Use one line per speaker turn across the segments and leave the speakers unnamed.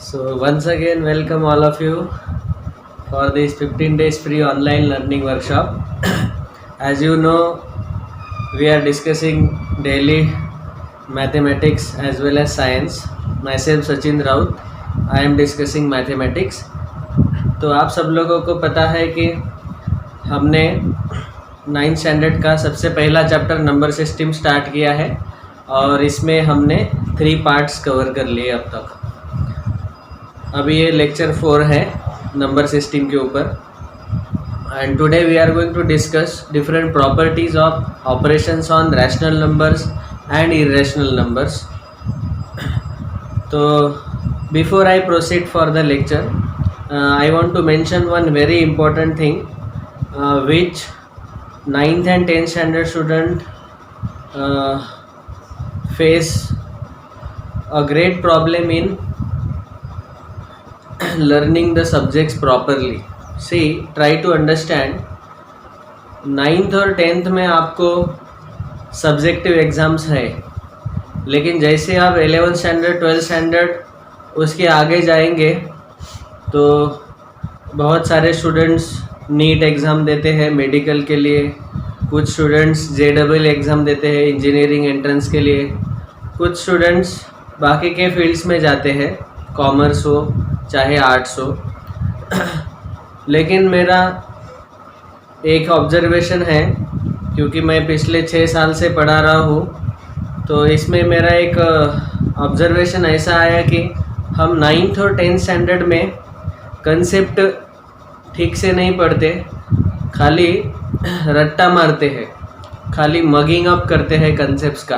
So once again, welcome all of you for this 15 days free online learning workshop. As you know, we are discussing daily mathematics as well as science. Myself Sachin Raut, I am discussing mathematics. तो आप सब लोगों को पता है कि हमने 9th standard का सबसे पहला चैप्टर नंबर सिस्टम स्टार्ट किया है और इसमें हमने 3 पार्ट्स कवर कर लिए अब तक. अभी ये लेक्चर 4 है नंबर सिस्टम के ऊपर. And today we are going to discuss different properties of operations on rational numbers and irrational numbers. तो before I proceed for the lecture, I want to mention one very important thing which 9th and 10th standard student face a great problem in learning the subjects properly. See, try to understand. 9th और 10th में आपको subjective exams है, लेकिन जैसे आप 11th standard 12th standard उसके आगे जाएंगे तो बहुत सारे स्टूडेंट्स नीट एग्ज़ाम देते हैं मेडिकल के लिए, कुछ स्टूडेंट्स JEE एग्ज़ाम देते हैं इंजीनियरिंग एंट्रेंस के लिए, कुछ स्टूडेंट्स बाकी के फील्ड्स में जाते हैं, कॉमर्स हो चाहे आर्ट्स हो. लेकिन मेरा एक ऑब्जर्वेशन है, क्योंकि मैं पिछले 6 साल से पढ़ा रहा हूँ, तो इसमें मेरा एक ऑब्जर्वेशन ऐसा आया कि हम 9th और 10th स्टैंडर्ड में कंसेप्ट ठीक से नहीं पढ़ते, खाली रट्टा मारते हैं, खाली मगिंग अप करते हैं कंसेप्ट्स का.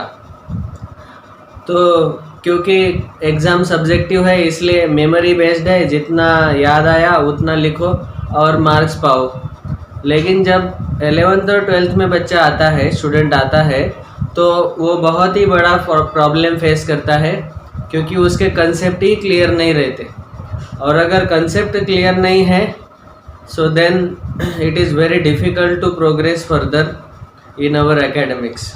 तो क्योंकि एग्ज़ाम सब्जेक्टिव है इसलिए मेमोरी बेस्ड है, जितना याद आया उतना लिखो और मार्क्स पाओ. लेकिन जब 11th और 12th में बच्चा आता है, स्टूडेंट आता है, तो वो बहुत ही बड़ा प्रॉब्लम फेस करता है, क्योंकि उसके कंसेप्ट ही क्लियर नहीं रहते. और अगर कंसेप्ट क्लियर नहीं है so then it is very difficult to progress further in our academics,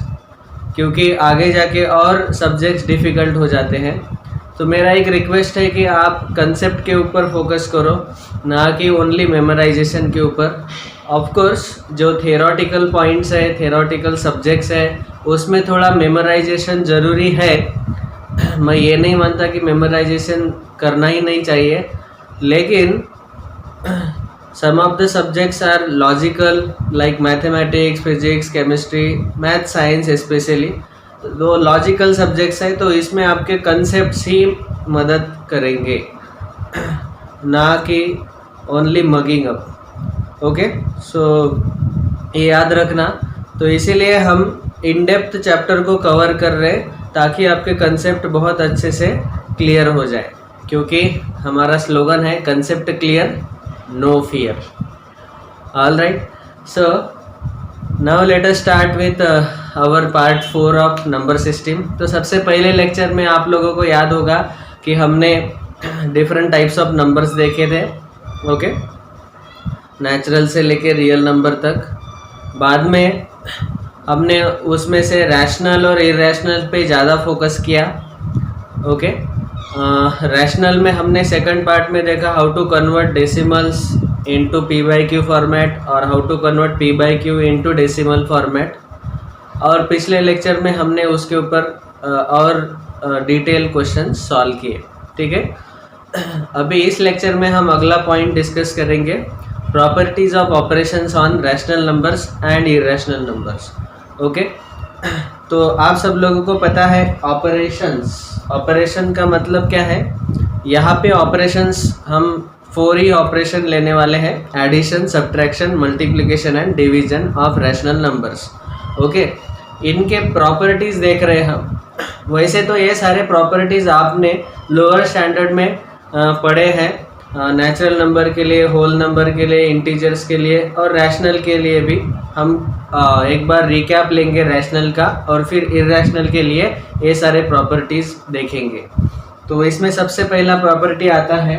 क्योंकि आगे जाके और सब्जेक्ट्स डिफ़िकल्ट हो जाते हैं. तो मेरा एक रिक्वेस्ट है कि आप कंसेप्ट के ऊपर फोकस करो, ना कि ओनली मेमोराइजेशन के ऊपर. ऑफ कोर्स जो थियोरेटिकल पॉइंट्स है, थियोरेटिकल सब्जेक्ट्स है, उसमें थोड़ा मेमोराइजेशन ज़रूरी है. मैं ये नहीं मानता कि मेमोराइजेशन करना ही नहीं चाहिए, लेकिन some of the subjects are logical like mathematics, physics, chemistry, math, science specially. तो लॉजिकल सब्जेक्ट्स हैं, तो इसमें आपके कंसेप्ट्स ही मदद करेंगे, ना कि ओनली मगिंग अप. ओके, सो ये याद रखना. तो इसीलिए हम इन डेप्थ चैप्टर को कवर कर रहे हैं, ताकि आपके कंसेप्ट बहुत अच्छे से क्लियर हो जाए, क्योंकि हमारा स्लोगन है concept clear no fear. All right, so now let us start with our part 4 of number system. तो सबसे पहले लेक्चर में आप लोगों को याद होगा कि हमने डिफरेंट टाइप्स ऑफ नंबर्स देखे थे. ओके, नेचुरल से लेके रियल नंबर तक. बाद में हमने उसमें से रैशनल और इरेशनल पे ज़्यादा फोकस किया. ओके, रैशनल में हमने सेकंड पार्ट में देखा how to convert decimals into p/q format और how to convert p/q into decimal format. और पिछले लेक्चर में हमने उसके ऊपर और डिटेल क्वेश्चन सॉल्व किए. ठीक है, अभी इस लेक्चर में हम अगला पॉइंट डिस्कस करेंगे, properties of operations on rational numbers and irrational numbers. Okay, तो आप सब लोगों को पता है ऑपरेशंस. ऑपरेशन का मतलब क्या है? यहाँ पे ऑपरेशंस हम 4 ही ऑपरेशन लेने वाले हैं, addition, subtraction, multiplication and division of rational numbers. Okay, इनके प्रॉपर्टीज देख रहे हैं हम. वैसे तो ये सारे प्रॉपर्टीज आपने लोअर स्टैंडर्ड में पढ़े हैं, नेचुरल नंबर के लिए, होल नंबर के लिए, इंटीजर्स के लिए और रैशनल के लिए भी. हम एक बार रिकैप लेंगे रैशनल का, और फिर इरेशनल के लिए ये सारे प्रॉपर्टीज देखेंगे. तो इसमें सबसे पहला प्रॉपर्टी आता है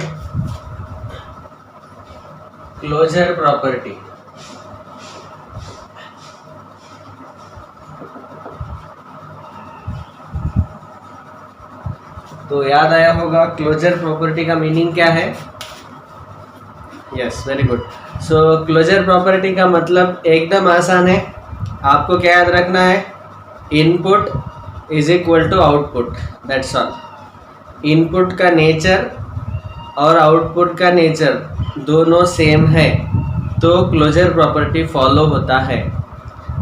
क्लोजर प्रॉपर्टी. तो याद आया होगा क्लोजर प्रॉपर्टी का मीनिंग क्या है। Yes, very good. So closure property का मतलब एकदम आसान है, आपको क्या याद रखना है, input is equal to output, that's all. Input का नेचर और आउटपुट का नेचर दोनों सेम है तो क्लोजर प्रॉपर्टी फॉलो होता है।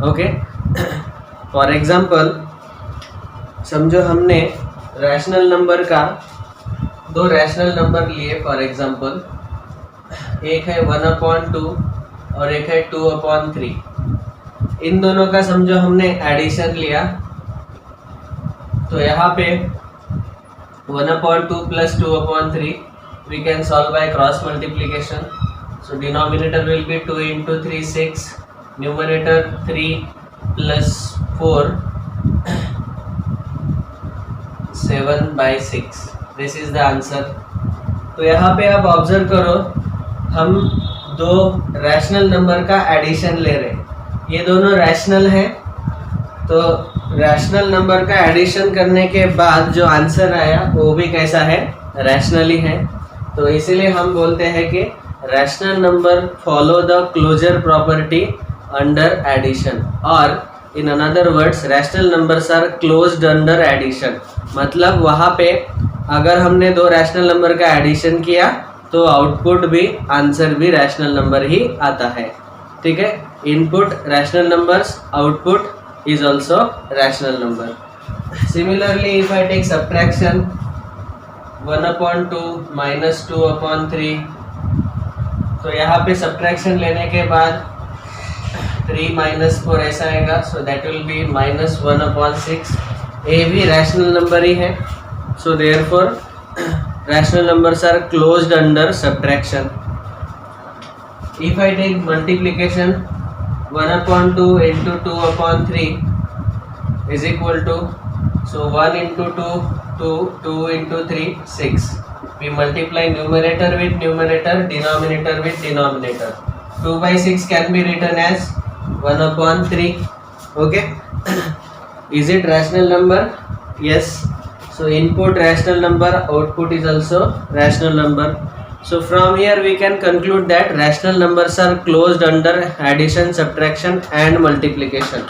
ओके, फॉर एग्जांपल समझो हमने रैशनल नंबर का दो रैशनल नंबर लिए, फॉर एग्जांपल एक है 1/2 और एक है 2/3। इन दोनों का समझो हमने एडिशन लिया, तो यहाँ पे 1/2 plus 2/3 we can solve by cross multiplication. So denominator will be 2 into 3 6, numerator 3 plus 4 7/6. This is the answer. तो यहाँ पे आप ऑब्जर्व करो, हम दो रैशनल नंबर का एडिशन ले रहे हैं, ये दोनों रैशनल है, तो रैशनल नंबर का एडिशन करने के बाद जो आंसर आया वो भी कैसा है, रैशनल ही है। तो इसीलिए हम बोलते हैं कि rational number follow the closure property under addition, और in another words rational numbers are closed under addition. मतलब वहाँ पे अगर हमने दो रैशनल नंबर का एडिशन किया तो आउटपुट भी, आंसर भी रैशनल नंबर ही आता है। ठीक है, input rational numbers, output is also rational number. Similarly if I take subtraction 1/2 minus 2/3, तो यहाँ पे सब्ट्रैक्शन लेने के बाद 3 minus 4 ऐसा आएगा, सो दैट विल बी -1/6। ए भी रैशनल नंबर ही है, so therefore rational numbers are closed under subtraction. If I take multiplication 1/2 into 2/3 is equal to, so 1 into 2 2 into 3 6. We multiply numerator with numerator, denominator with denominator. 2/6 can be written as 1/3. Okay. Is it rational number? Yes. So input rational number, output is also rational number. So from here we can conclude that rational numbers are closed under addition, subtraction and multiplication.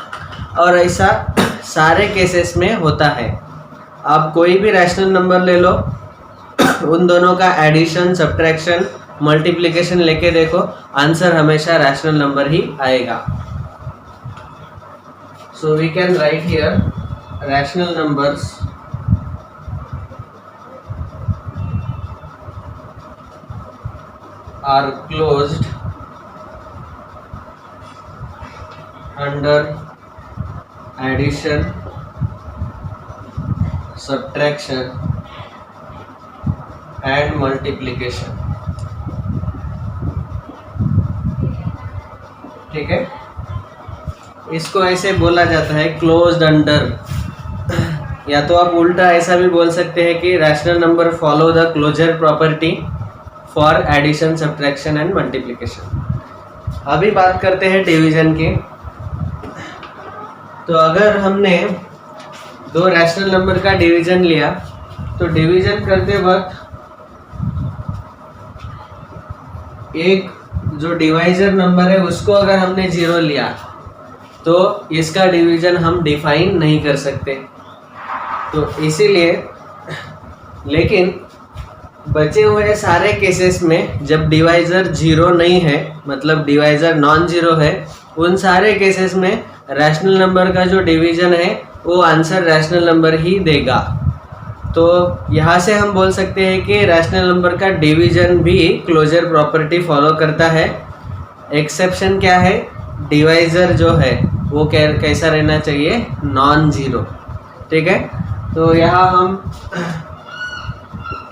और ऐसा सारे cases में होता है। आप कोई भी rational number ले लो, उन दोनों का एडिशन, सब्ट्रैक्शन, मल्टीप्लिकेशन लेके देखो, आंसर हमेशा रैशनल नंबर ही आएगा। So we can write here rational numbers are closed under addition, subtraction and multiplication. ठीक है, इसको ऐसे बोला जाता है क्लोज्ड अंडर, या तो आप उल्टा ऐसा भी बोल सकते हैं कि rational number follow the closure property for addition, subtraction and multiplication. अभी बात करते हैं डिवीजन की। तो अगर हमने दो रैशनल नंबर का डिवीजन लिया, तो डिवीजन करते वक्त एक जो डिवाइजर नंबर है उसको अगर हमने 0 लिया तो इसका डिवीजन हम डिफाइन नहीं कर सकते। तो इसीलिए, लेकिन बचे हुए सारे केसेस में जब डिवाइजर 0 नहीं है, मतलब डिवाइजर नॉन जीरो है, उन सारे केसेस में रैशनल नंबर का जो डिवीजन है वो आंसर रैशनल नंबर ही देगा। तो यहाँ से हम बोल सकते हैं कि रैशनल नंबर का डिवीजन भी क्लोजर प्रॉपर्टी फॉलो करता है। एक्सेप्शन क्या है, डिवाइजर जो है वो कैसा रहना चाहिए, नॉन जीरो। ठीक है, तो यहाँ हम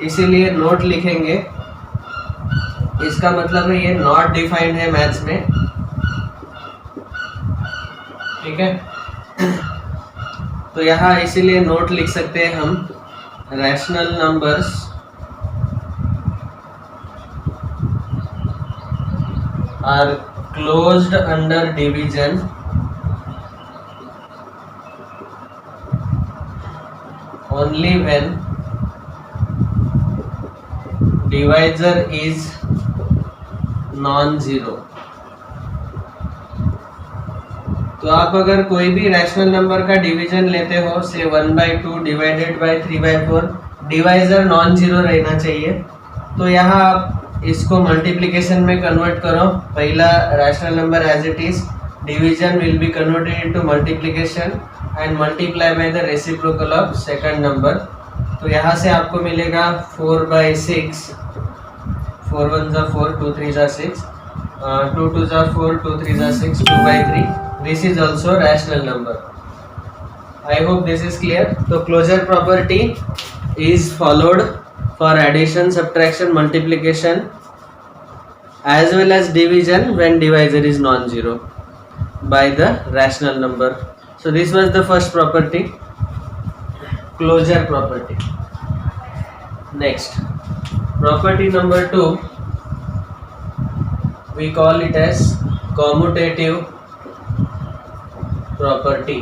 इसीलिए नोट लिखेंगे, इसका मतलब है ये नॉट डिफाइंड है मैथ्स में। ठीक है, तो यहाँ इसीलिए नोट लिख सकते हैं हम, rational numbers are closed under division only when divisor is non zero. तो आप अगर कोई भी रैशनल नंबर का डिवीजन लेते हो, से 1/2 divided bye 3/4, divisor non zero रहना चाहिए। तो यहाँ आप इसको मल्टीप्लिकेशन में कन्वर्ट करो। पहला rational number as it is, division will be converted into multiplication and multiply by the reciprocal of second number. तो यहाँ से आपको मिलेगा 4/6, 4 1 जा 4, 2 3 जा 6, 2 2 जा 4, 2 3 जा 6, 2/3। This is also rational number. I hope this is clear. So closure property is followed for addition, subtraction, multiplication as well as division when divisor is non-zero by the rational number. So this was the first property, closure property. Next, property number 2, we call it as commutative property.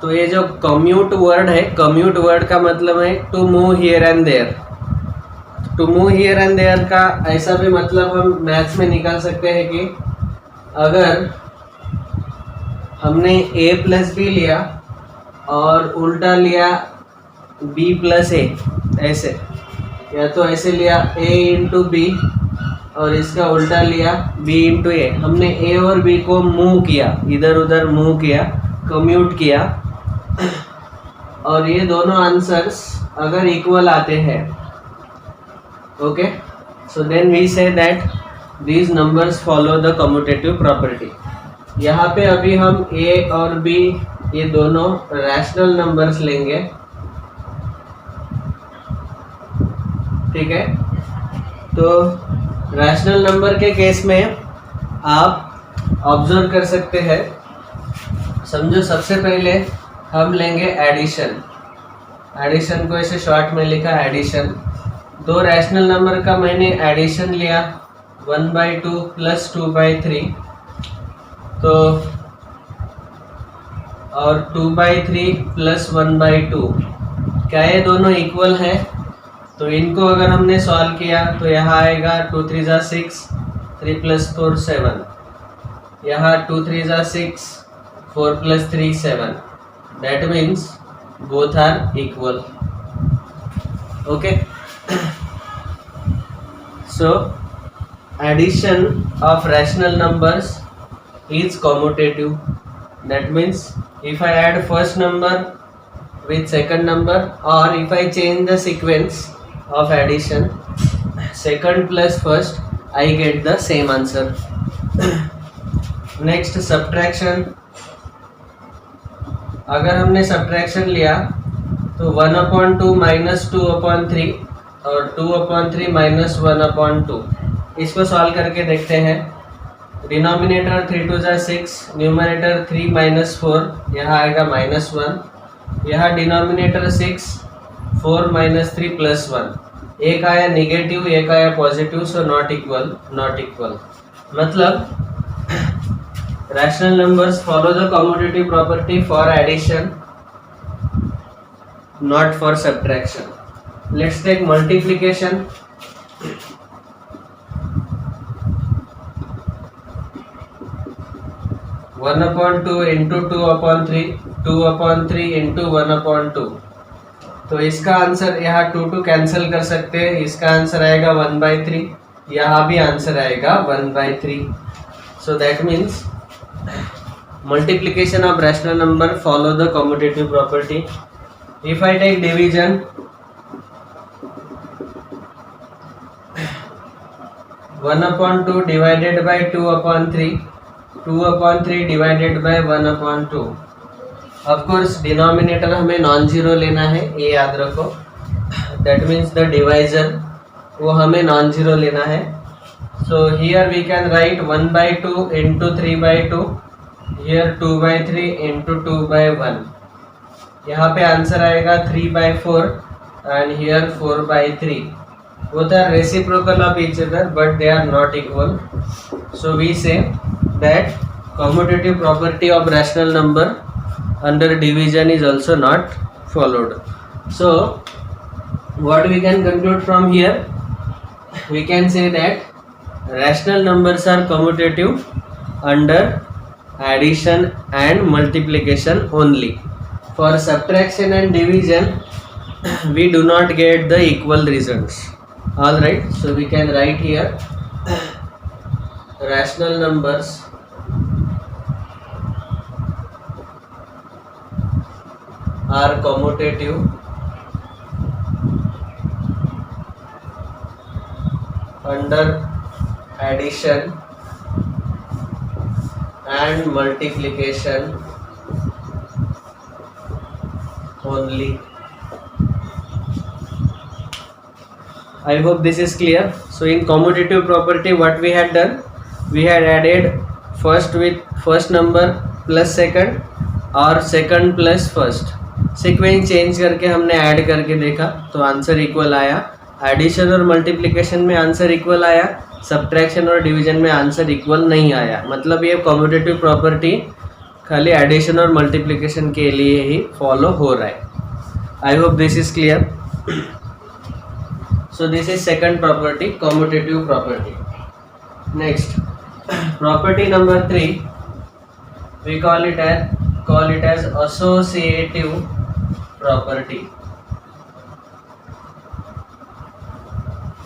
तो ये जो commute word है, commute word का मतलब है to move here and there. To move here and there का ऐसा भी मतलब हम मैथ्स में निकाल सकते हैं कि अगर हमने a प्लस बी लिया और उल्टा लिया b प्लस ए, ऐसे, या तो ऐसे लिया a इंटू बी और इसका उल्टा लिया b इंटू ए। हमने a और b को मूव किया, इधर उधर मूव किया, कम्यूट किया, और ये दोनों आंसर्स अगर इक्वल आते हैं, okay, so then we say that these numbers follow the commutative property. यहाँ पे अभी हम a और b ये दोनों रैशनल नंबर्स लेंगे, ठीक है। तो रैशनल नंबर के केस में आप ऑब्जर्व कर सकते हैं, समझो सबसे पहले हम लेंगे एडिशन। एडिशन को ऐसे शॉर्ट में लिखा एडिशन। दो रैशनल नंबर का मैंने एडिशन लिया 1/2 प्लस 2/3, तो और 2/3 प्लस 1/2, क्या ये दोनों इक्वल है? तो इनको अगर हमने सॉल्व किया तो यहाँ आएगा 2 3 जा 6, 3 + 4 7, यहाँ 2 3 जा 6, 4 + 3 7, that means both are equal, okay. So addition of rational numbers is commutative. That means if I add first number with second number, or if I change the sequence of addition, second plus first, I get the same answer. Next, subtraction. अगर हमने subtraction लिया तो 1/2 - 2/3 और 2/3 - 1/2, इसको solve करके देखते हैं। Denominator 3 2 जा 6, न्यूमरेटर 3 - 4, यहाँ आएगा -1, यहाँ डिनोमिनेटर 6, 4 - 3 + 1, एक आया निगेटिव, एक आया पॉजिटिव, सो नॉट इक्वल। मतलब rational numbers follow the commutative property for addition, not for subtraction. Let's take multiplication. One 1/2 into 2/3, 2/3 into 1/2, तो इसका आंसर यहाँ 2 कैंसिल कर सकते हैं, इसका आंसर आएगा 1/3, यहाँ भी आंसर आएगा 1/3। So that means multiplication of rational number follow the commutative property. If I take division, 1/2 divided by 2/3, 2/3 divided by 1/2। Of course denominator हमें नॉन जीरो लेना है, ये याद रखो। दैट मीन्स द डिवाइजर वो हमें नॉन जीरो लेना है। So here we can write 1/2 into 3/2, here 2/3 into 2/1, यहाँ पे आंसर आएगा 3/4 and here 4/3। both are reciprocal of each other but they are not equal, so we say that commutative property of rational number under division is also not followed. So what we can conclude from here, we can say that rational numbers are commutative under addition and multiplication only. For subtraction and division we do not get the equal results. All right, so we can write here rational numbers are commutative under addition and multiplication only. I hope this is clear. So in commutative property what we had done, we had added first with first number plus second और second plus first. Sequence change करके हमने add करके देखा तो answer equal आया. Addition और multiplication में answer equal आया, सब्ट्रैक्शन और डिवीजन में आंसर इक्वल नहीं आया. मतलब ये कॉम्यूटेटिव प्रॉपर्टी खाली एडिशन और मल्टीप्लिकेशन के लिए ही फॉलो हो रहा है. I hope this is clear. So this is second property, commutative property. Next, property number 3, we call it as associative property.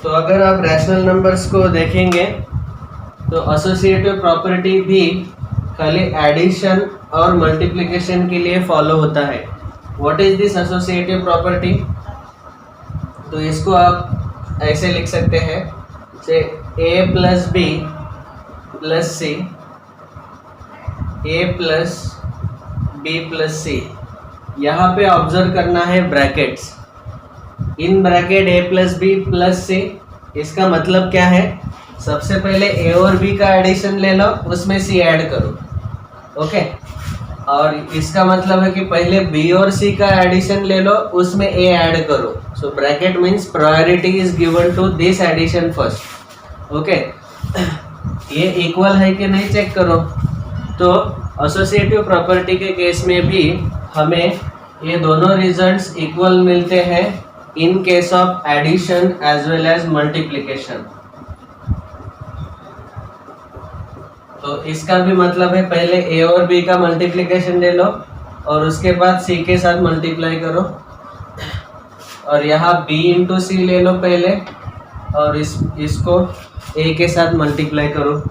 तो अगर आप रैशनल नंबर्स को देखेंगे तो एसोसिएटिव प्रॉपर्टी भी खाली एडिशन और मल्टीप्लिकेशन के लिए फॉलो होता है. What is this associative property? तो इसको आप ऐसे लिख सकते हैं, say a plus B plus C, a plus B plus c. यहाँ पे ऑब्जर्व करना है brackets. In bracket a plus B plus c, इसका मतलब क्या है? सबसे पहले ए और बी का एडिशन ले लो, उसमें सी ऐड करो. ओके. और इसका मतलब है कि पहले बी और सी का एडिशन ले लो, उसमें ए ऐड करो. So bracket means priority is given to this addition first. Okay. ये इक्वल है कि नहीं चेक करो. तो एसोसिएटिव प्रॉपर्टी के केस में भी हमें ये दोनों रिजल्ट्स इक्वल मिलते हैं in case of addition as well as multiplication. तो इसका भी मतलब है पहले ए और बी का मल्टीप्लिकेशन ले लो और उसके बाद सी के साथ मल्टीप्लाई करो. और यहाँ बी इंटू सी ले लो पहले और इसको ए के साथ मल्टीप्लाई करो.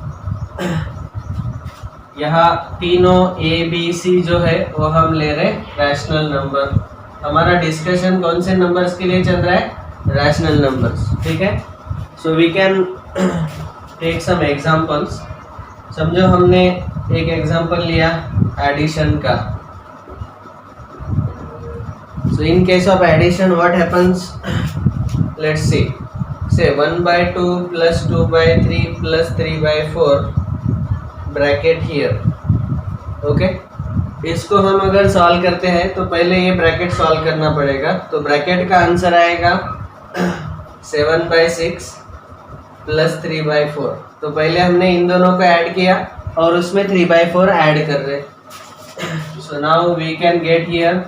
यहाँ तीनों ए बी सी जो है वो हम ले रहे रैशनल नंबर. हमारा डिस्कशन कौन से नंबर्स के लिए चल रहा है? Rational numbers. ठीक है. So we can take some examples. समझो हमने एक एग्जांपल लिया एडिशन का. So in case of addition what happens? Let's see. Say 1/2 plus 2/3 plus 3/4 bracket here. Okay. इसको हम अगर सॉल्व करते हैं तो पहले ये ब्रैकेट सॉल्व करना पड़ेगा. तो ब्रैकेट का आंसर आएगा 7/6 प्लस 3/4. तो पहले हमने इन दोनों को ऐड किया और उसमें 3/4 ऐड कर रहे. So now we can get here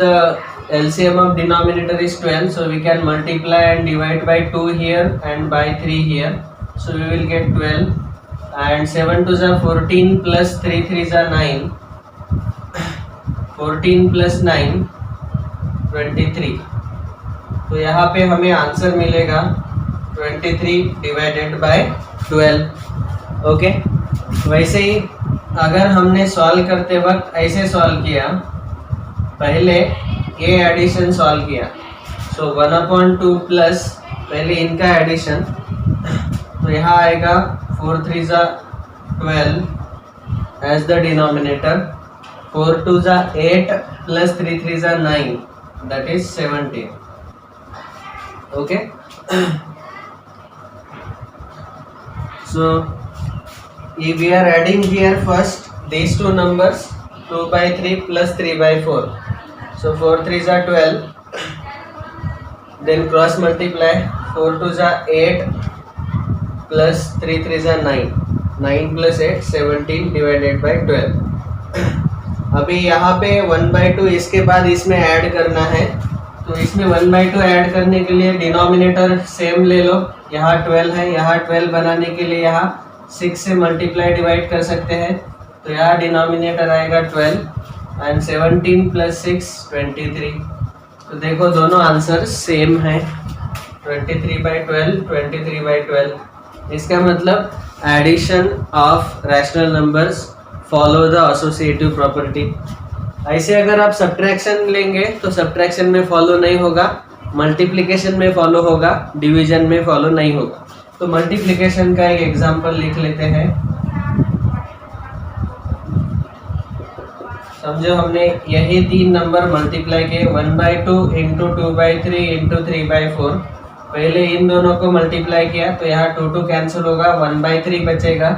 the LCM of denominator is 12, so we can multiply and divide by 2 here and by 3 here. So we will get 12 and 7 2s are 14 plus 3 3s are 9. 14 plus 9 23. तो यहाँ पे हमें answer मिलेगा 23 divided by 12. Okay. वैसे ही अगर हमने solve करते वक्त ऐसे सॉल्व किया, पहले ए एडिशन सॉल्व किया. सो 1/2 प्लस पहले इनका एडिशन, तो यहाँ आएगा 4 3s are 12 as the denominator. 4 2s are 8 plus 3 3s are 9, that is 17. Okay. So if we are adding here first these two numbers 2/3 plus 3/4. So 4 3s are 12. Then cross multiply. 4 2s are 8 plus 3 3s are 9. 9 plus 8 17 divided by 12. अभी यहाँ पे 1/2 इसके बाद इसमें add करना है, तो इसमें 1/2 ऐड करने के लिए डिनोमिनेटर सेम ले लो। यहाँ 12 है, यहाँ 12 बनाने के लिए यहाँ 6 से मल्टीप्लाई डिवाइड कर सकते हैं, तो यहाँ डिनोमिनेटर आएगा 12 एंड 17 + 6 23। तो देखो दोनों आंसर सेम है, 23/12 23/12। इसका मतलब addition of rational numbers follow the associative property. ऐसे अगर आप सब्ट्रैक्शन लेंगे तो सब्ट्रैक्शन में फॉलो नहीं होगा, मल्टीप्लिकेशन में फॉलो होगा, डिवीजन में फॉलो नहीं होगा। तो मल्टीप्लिकेशन का एक एग्जांपल लिख लेते हैं। समझो हमने यही 3 नंबर मल्टीप्लाई किए, 1/2 × 2/3 × 3/4। पहले इन दोनों को मल्टीप्लाई किया तो यहाँ 2 कैंसिल होगा, 1/3 बचेगा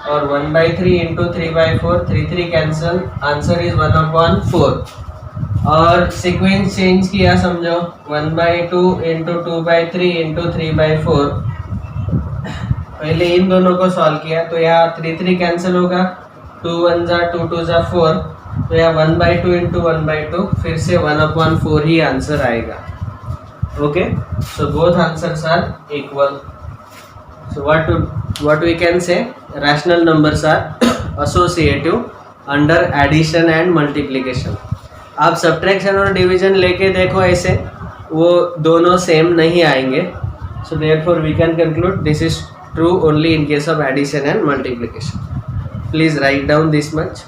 और 1/3 × 3/4 3 कैंसिल, आंसर इज 1/4। और सीक्वेंस चेंज किया, समझो 1/2 × 2/3 × 3/4। पहले इन दोनों को सॉल्व किया तो यहाँ 3 कैंसिल होगा, 2 1 जा 2 2 जा 4, तो यहाँ 1/2 × 1/2, फिर से 1/4 ही आंसर आएगा। Okay, so both answers are equal. So what we can say, rational numbers are associative under addition and multiplication. आप सब्ट्रैक्शन और डिवीजन लेके देखो, ऐसे वो दोनों सेम नहीं आएंगे। So therefore we can conclude this is true only in case of addition and multiplication. Please write down this much.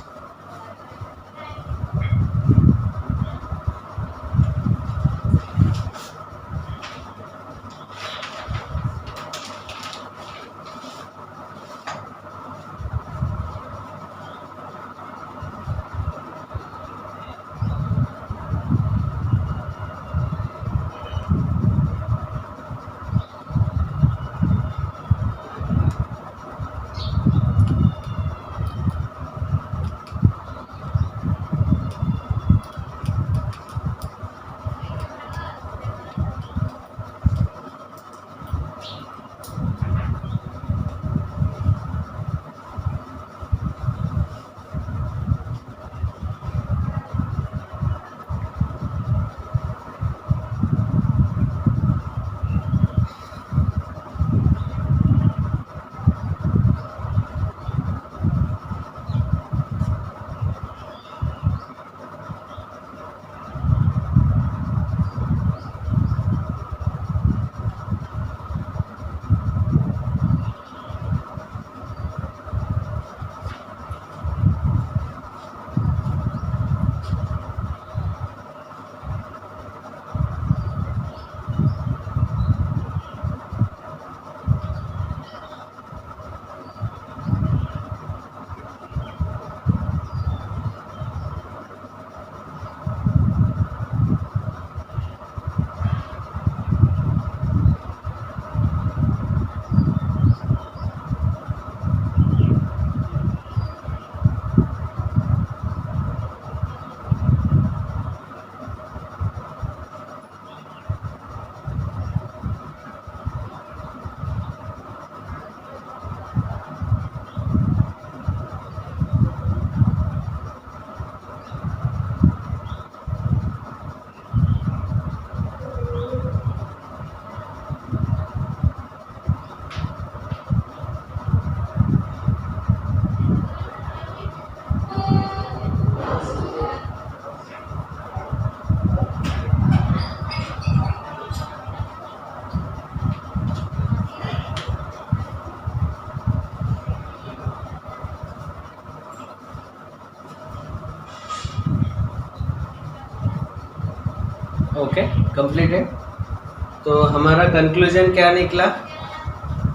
Okay, completed. तो हमारा कंक्लूजन क्या निकला?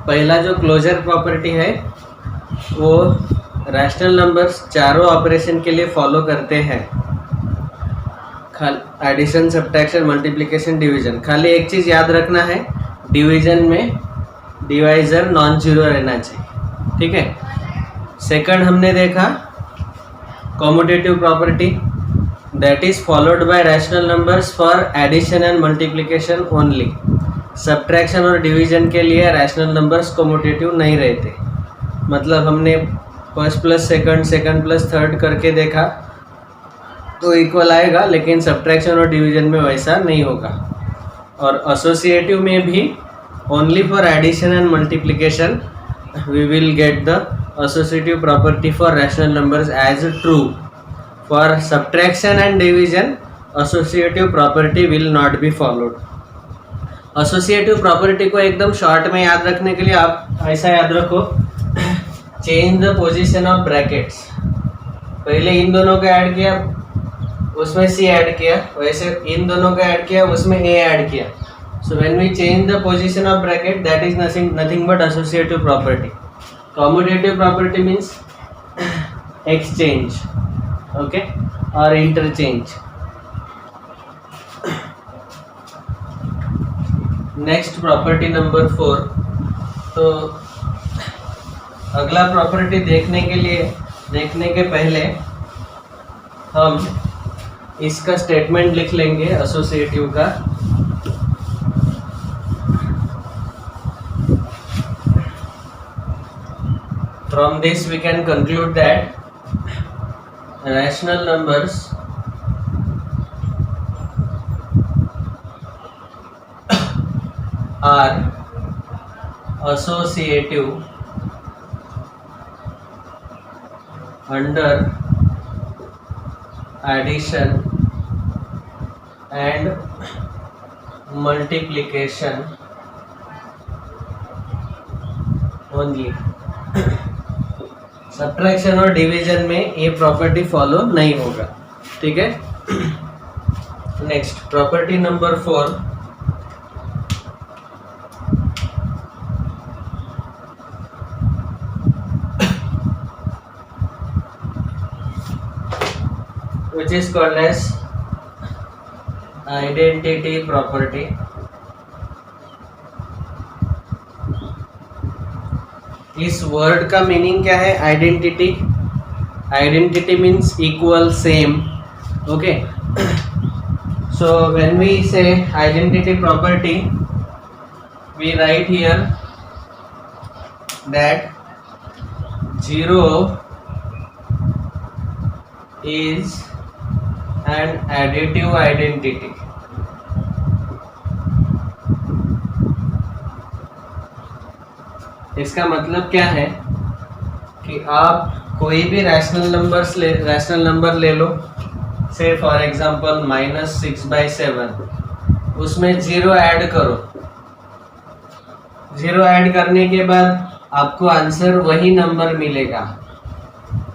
पहला जो क्लोजर प्रॉपर्टी है वो रैशनल नंबर्स चारों ऑपरेशन के लिए फॉलो करते हैं, एडिशन, सब्ट्रैक्शन, मल्टीप्लिकेशन, डिवीजन। खाली एक चीज़ याद रखना है, डिवीजन में डिवाइजर नॉन जीरो रहना चाहिए, ठीक है। सेकंड हमने देखा commutative property, that is followed by rational numbers for addition and multiplication only. Subtraction और डिवीजन के लिए रैशनल नंबर्स कॉम्यूटेटिव नहीं रहते। मतलब हमने first plus second, second plus third करके देखा तो इक्वल आएगा, लेकिन सब्ट्रैक्शन और डिवीजन में वैसा नहीं होगा। और एसोसिएटिव में भी only for addition and multiplication we will get the associative property for rational numbers as true. For subtraction and division, associative property will not be followed. Associative property को एकदम शॉर्ट में याद रखने के लिए आप ऐसा याद रखो, change the position of brackets. पहले इन दोनों का ऐड किया, उसमें सी ऐड किया, वैसे इन दोनों का ऐड किया, उसमें ए ऐड किया। So when we change the position of bracket, that is nothing but associative property. Commutative property means exchange, okay, or interchange. Next property number 4. तो अगला प्रॉपर्टी देखने के पहले हम इसका स्टेटमेंट लिख लेंगे एसोसिएटिव का। From this we can conclude that rational numbers are associative under addition and multiplication only. Subtraction और डिवीजन में ये प्रॉपर्टी फॉलो नहीं होगा, ठीक है। Next property number 4, which is called as identity property. इस वर्ड का मीनिंग क्या है? Identity. Identity means equal, same, okay. So when we say identity property, we write here that 0 is an additive identity. इसका मतलब क्या है कि आप कोई भी रैशनल नंबर ले लो, से फॉर एग्जांपल -6/7, उसमें 0 ऐड करो। 0 ऐड करने के बाद आपको आंसर वही नंबर मिलेगा।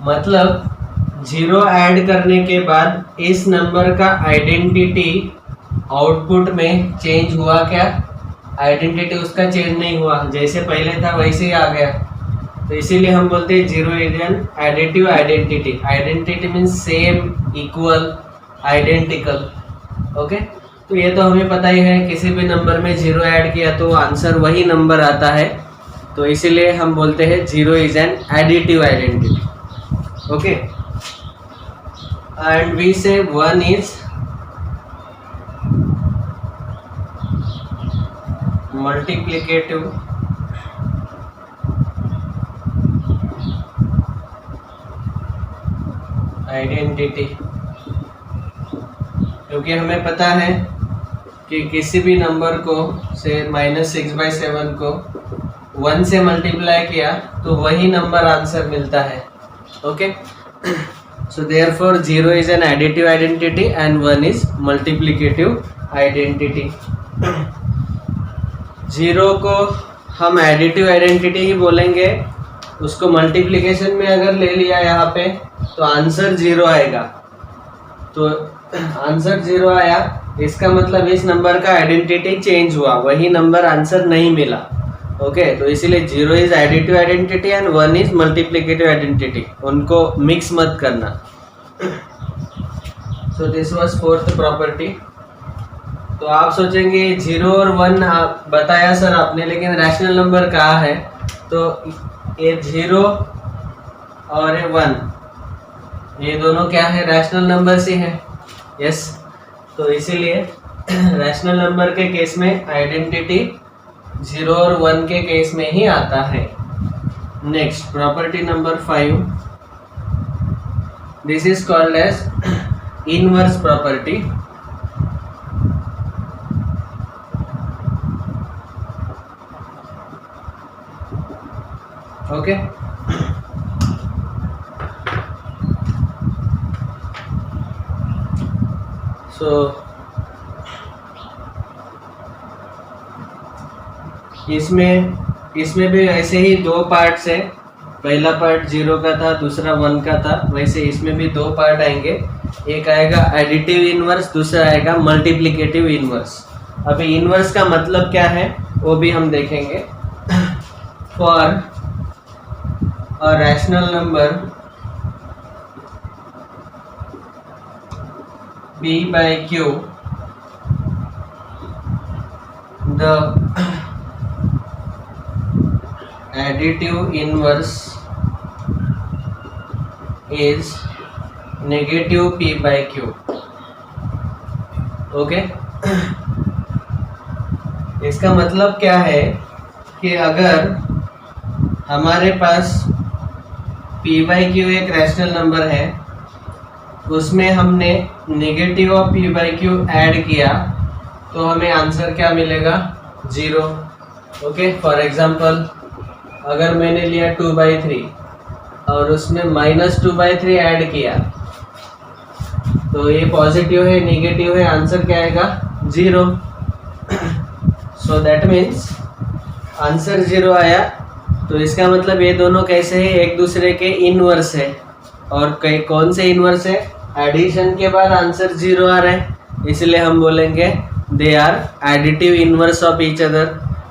मतलब 0 ऐड करने के बाद इस नंबर का आइडेंटिटी आउटपुट में चेंज हुआ क्या? आइडेंटिटी उसका चेंज नहीं हुआ, जैसे पहले था वैसे ही आ गया। तो इसीलिए हम बोलते हैं 0 is an additive identity. Identity means same, equal, identical, okay. तो ये तो हमें पता ही है, किसी भी नंबर में 0 ऐड किया तो आंसर वही नंबर आता है। तो इसीलिए हम बोलते हैं 0 is an additive identity, okay. And we say 1 is multiplicative identity, क्योंकि हमें पता है कि किसी भी नंबर को से -6/7 को 1 से मल्टीप्लाई किया तो वही नंबर आंसर मिलता है, okay. So therefore 0 is an additive identity and 1 is multiplicative identity. 0 को हम एडिटिव आइडेंटिटी ही बोलेंगे, उसको मल्टीप्लिकेशन में अगर ले लिया यहाँ पे तो आंसर 0 आएगा। तो आंसर 0 आया, इसका मतलब इस नंबर का आइडेंटिटी चेंज हुआ, वही नंबर आंसर नहीं मिला, ओके। तो इसीलिए 0 is additive identity and 1 is multiplicative identity, उनको मिक्स मत करना। So this was 4th property. तो आप सोचेंगे 0 और 1 आप बताया सर आपने, लेकिन रैशनल नंबर कहाँ है? तो ये 0 और ये 1, ये दोनों क्या है? रैशनल नंबर से है, यस। तो इसीलिए रैशनल नंबर के केस में आइडेंटिटी 0 और 1 के केस में ही आता है। Next property number 5, this is called as inverse property. Okay, so इसमें भी ऐसे ही दो पार्ट्स है। पहला पार्ट 0 का था, दूसरा 1 का था। वैसे इसमें भी दो पार्ट आएंगे, एक आएगा एडिटिव इनवर्स, दूसरा आएगा मल्टीप्लिकेटिव इनवर्स। अभी इनवर्स का मतलब क्या है वो भी हम देखेंगे। For a rational number p by q, the additive inverse is negative p by q। Okay, इसका मतलब क्या है कि अगर हमारे पास p by q एक रैशनल नंबर है, उसमें हमने negative of p by q add किया तो हमें आंसर क्या मिलेगा? 0। ओके, फॉर एग्जांपल अगर मैंने लिया 2/3 और उसमें -2/3 ऐड किया तो ये पॉजिटिव है नेगेटिव है, आंसर क्या आएगा? 0। सो दैट मीन्स आंसर 0 आया। तो इसका मतलब ये दोनों कैसे है? एक दूसरे के इनवर्स है। और कौन से इनवर्स है? एडिशन के बाद आंसर 0 आ रहा है, इसलिए हम बोलेंगे they are additive inverse of each other,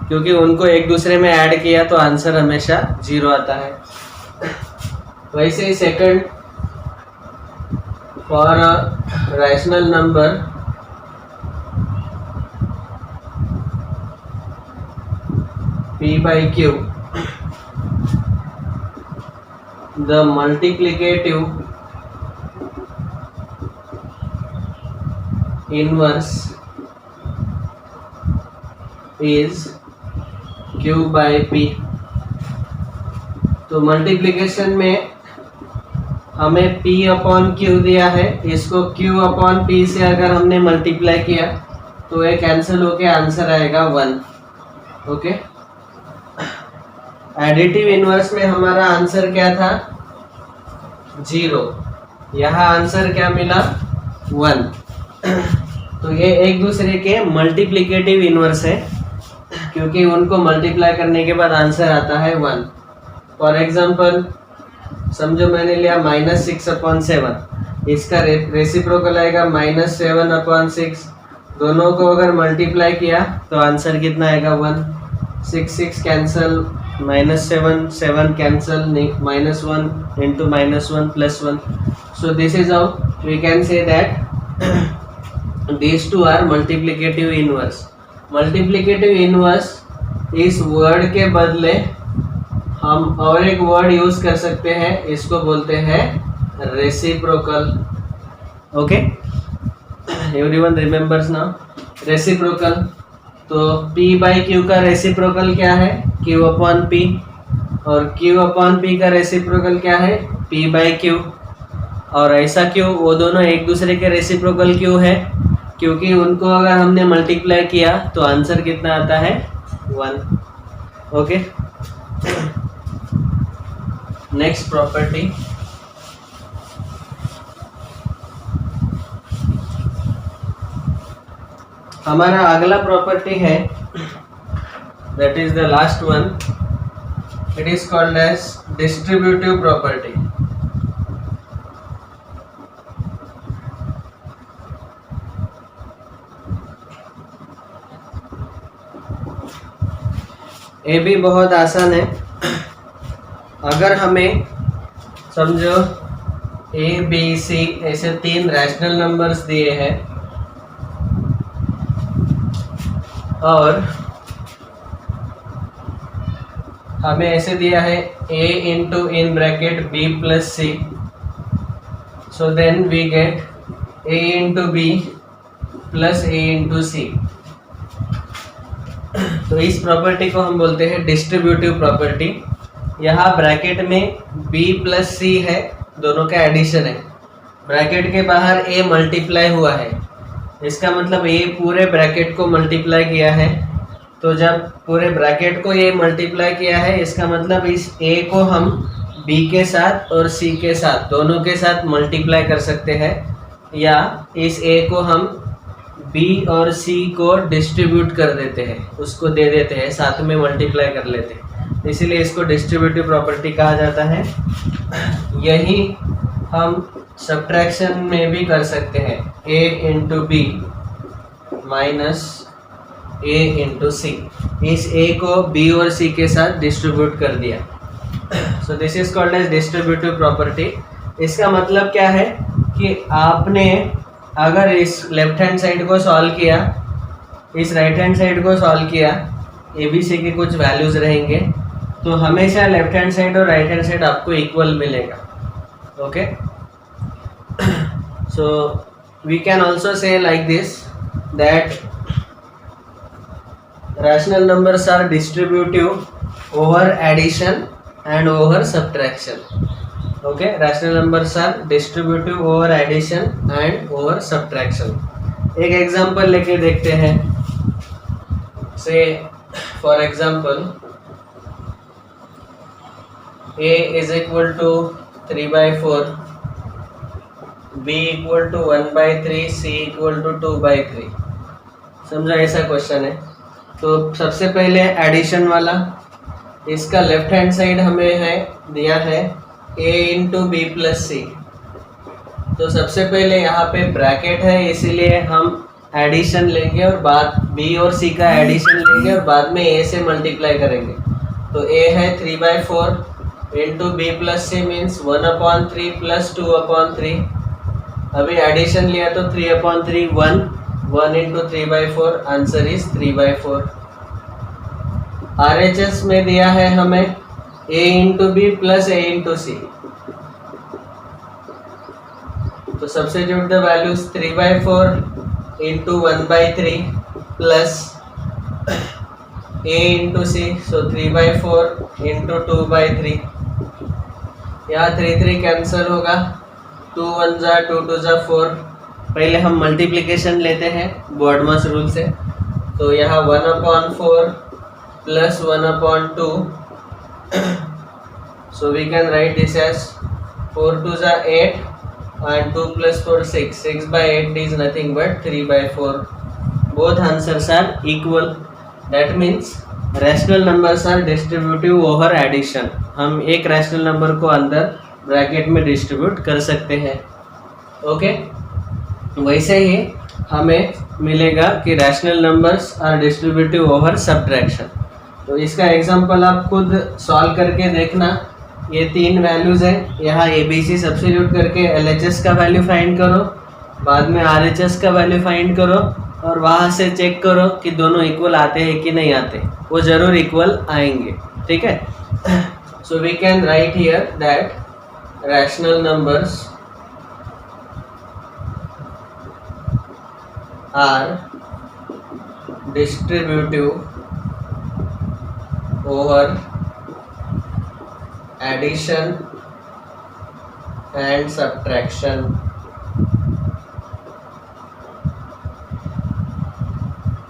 क्योंकि उनको एक दूसरे में ऐड किया तो आंसर हमेशा 0 आता है। वैसे ही second, for a rational number p by q, the multiplicative inverse is q by p। तो मल्टीप्लिकेशन में हमें p अपॉन q दिया है, इसको q अपॉन p से अगर हमने मल्टीप्लाई किया तो ये कैंसिल होके आंसर आएगा 1। ओके, एडिटिव इनवर्स में हमारा आंसर क्या था? 0। यहाँ आंसर क्या मिला? 1। तो ये एक दूसरे के मल्टीप्लिकेटिव इनवर्स है, क्योंकि उनको मल्टीप्लाई करने के बाद आंसर आता है 1। फॉर एग्जांपल समझो मैंने लिया -6/7, इसका रेसिप्रोकल आएगा -7/6। दोनों को अगर मल्टीप्लाई किया तो आंसर कितना आएगा? 1। 6 cancel, -7 cancel, -1 into -1 + 1। So this is how we can say that these two are multiplicative inverse। multiplicative inverse इस वर्ड के बदले हम और एक वर्ड यूज कर सकते हैं, इसको बोलते हैं reciprocal. Okay, everyone remembers now reciprocal. तो p by q का रेसिप्रोकल क्या है? q upon p। और q अपॉन p का रेसिप्रोकल क्या है? p by q। और ऐसा क्यों? वो दोनों एक दूसरे के रेसिप्रोकल क्यों है? क्योंकि उनको अगर हमने मल्टीप्लाई किया तो आंसर कितना आता है? 1। ओके, नेक्स्ट प्रॉपर्टी, हमारा अगला प्रॉपर्टी है, that is the last one. It is called as distributive property. ये भी बहुत आसान है। अगर हमें समझो ए बी सी ऐसे 3 रैशनल नंबर्स दिए हैं और हमें ऐसे दिया है a into in bracket b plus C, so then we get a into B plus a into c. तो इस प्रॉपर्टी को हम बोलते हैं डिस्ट्रीब्यूटिव प्रॉपर्टी। यहाँ ब्रैकेट में b प्लस सी है, दोनों का एडिशन है। ब्रैकेट के बाहर a मल्टीप्लाई हुआ है, इसका मतलब a पूरे ब्रैकेट को मल्टीप्लाई किया है। तो जब पूरे ब्रैकेट को a मल्टीप्लाई किया है, इसका मतलब इस a को हम b के साथ और c के साथ दोनों के साथ मल्टीप्लाई कर सकते हैं, या इस a को हम b और c को डिस्ट्रीब्यूट कर देते हैं, उसको दे देते हैं, साथ में मल्टीप्लाई कर लेते हैं, इसीलिए इसको डिस्ट्रीब्यूटिव प्रॉपर्टी कहा जाता है। यही हम सब्ट्रैक्शन में भी कर सकते हैं, a into b minus a into c. इस a को b और c के साथ डिस्ट्रीब्यूट कर दिया, so this is called as distributive property. इसका मतलब क्या है कि आपने अगर इस लेफ्ट हैंड साइड को सॉल्व किया, इस राइट हैंड साइड को सॉल्व किया, ए बी सी के कुछ वैल्यूज रहेंगे, तो हमेशा लेफ्ट हैंड साइड और राइट हैंड साइड आपको इक्वल मिलेगा। Okay, so we can also say like this that rational numbers are distributive over addition and over subtraction. Okay, rational numbers are distributive over addition and over subtraction. एक example लेके देखते हैं। Say for example, a is equal to 3/4, b equal to 1/3, c equal to 2/3। समझा, ऐसा question है। तो सबसे पहले एडिशन वाला, इसका लेफ्ट हैंड साइड हमें है दिया है a इंटू बी प्लस सी। तो सबसे पहले यहाँ पे ब्रैकेट है, इसीलिए हम एडिशन लेंगे और बाद b और c का एडिशन लेंगे और बाद में a से मल्टीप्लाई करेंगे। तो a है 3/4 into B plus c means 1/3 plus 2/3। अभी एडिशन लिया तो 3/3 1 इंटू 3/4, आंसर इज 3/4। RHS में दिया है हमें a into B plus a into c. तो substitute the values 3/4 into 1/3 plus a into c, so 3/4 into 2/3। यहाँ 3 कैंसिल होगा, 2 1 जा 2 2 जा 4। पहले हम मल्टीप्लिकेशन लेते हैं बॉडमास रूल से। तो यहाँ 1/4 plus 1/2, so we can write this as 4 2 are 8 and 2 plus 4 6, 6/8 is nothing but 3/4. Both answers are equal, that means rational numbers are distributive over addition। हम एक रैशनल नंबर को अंदर ब्रैकेट में डिस्ट्रीब्यूट कर सकते हैं। ओके, वैसे ही हमें मिलेगा कि rational numbers are distributive over subtraction. तो इसका एग्जांपल आप खुद सॉल्व करके देखना। ये 3 वैल्यूज़ हैं, यहाँ ABC सब्स्टिट्यूट करके LHS का वैल्यू फाइंड करो, बाद में RHS का वैल्यू फाइंड करो और वहाँ से चेक करो कि दोनों इक्वल आते हैं कि नहीं आते। वो ज़रूर इक्वल आएंगे, ठीक है। So we can write here that rational numbers are distributive over addition and subtraction।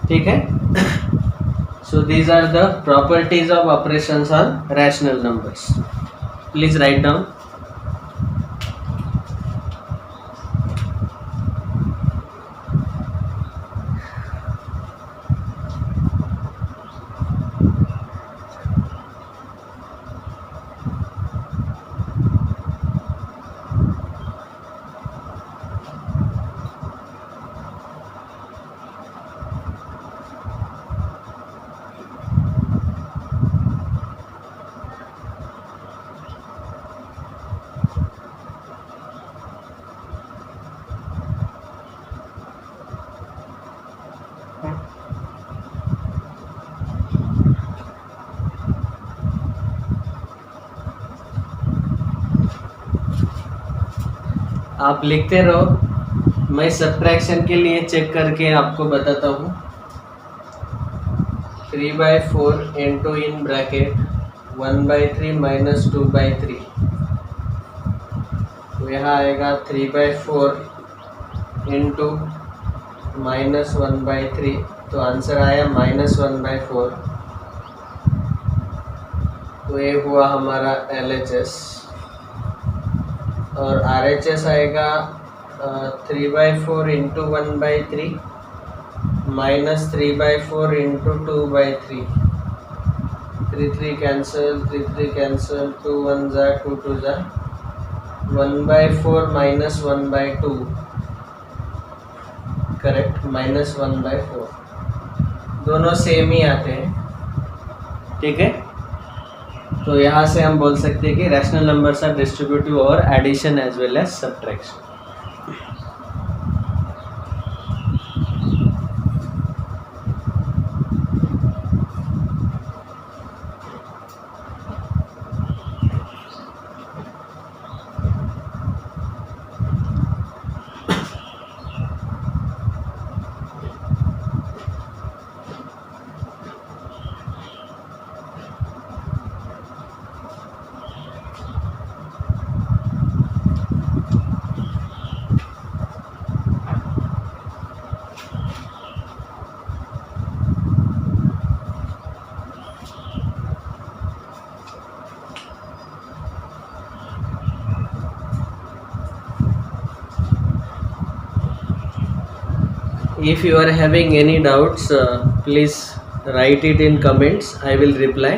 ठीक है, so these are the properties of operations on rational numbers. Please write down। आप लिखते रहो, मैं सब्ट्रैक्शन के लिए चेक करके आपको बताता हूँ। 3/4 इंटू इन ब्रैकेट 1/3 माइनस 2/3, यहाँ आएगा 3/4 इंटू -1/3, तो आंसर आया -1/4। तो ये हुआ हमारा LHS। और RHS आएगा 3/4 इंटू 1/3 -3/4 इंटू 2/3। 3 कैंसल, 3 कैंसल, 2 1 जा 2 2 जा 1/4 -1/2, करेक्ट, -1/4। दोनों सेम ही आते हैं, ठीक है। तो यहाँ से हम बोल सकते हैं कि रैशनल नंबर्स आर डिस्ट्रीब्यूटिव और addition as well as subtraction. If you are having any doubts, please write it in comments. I will reply.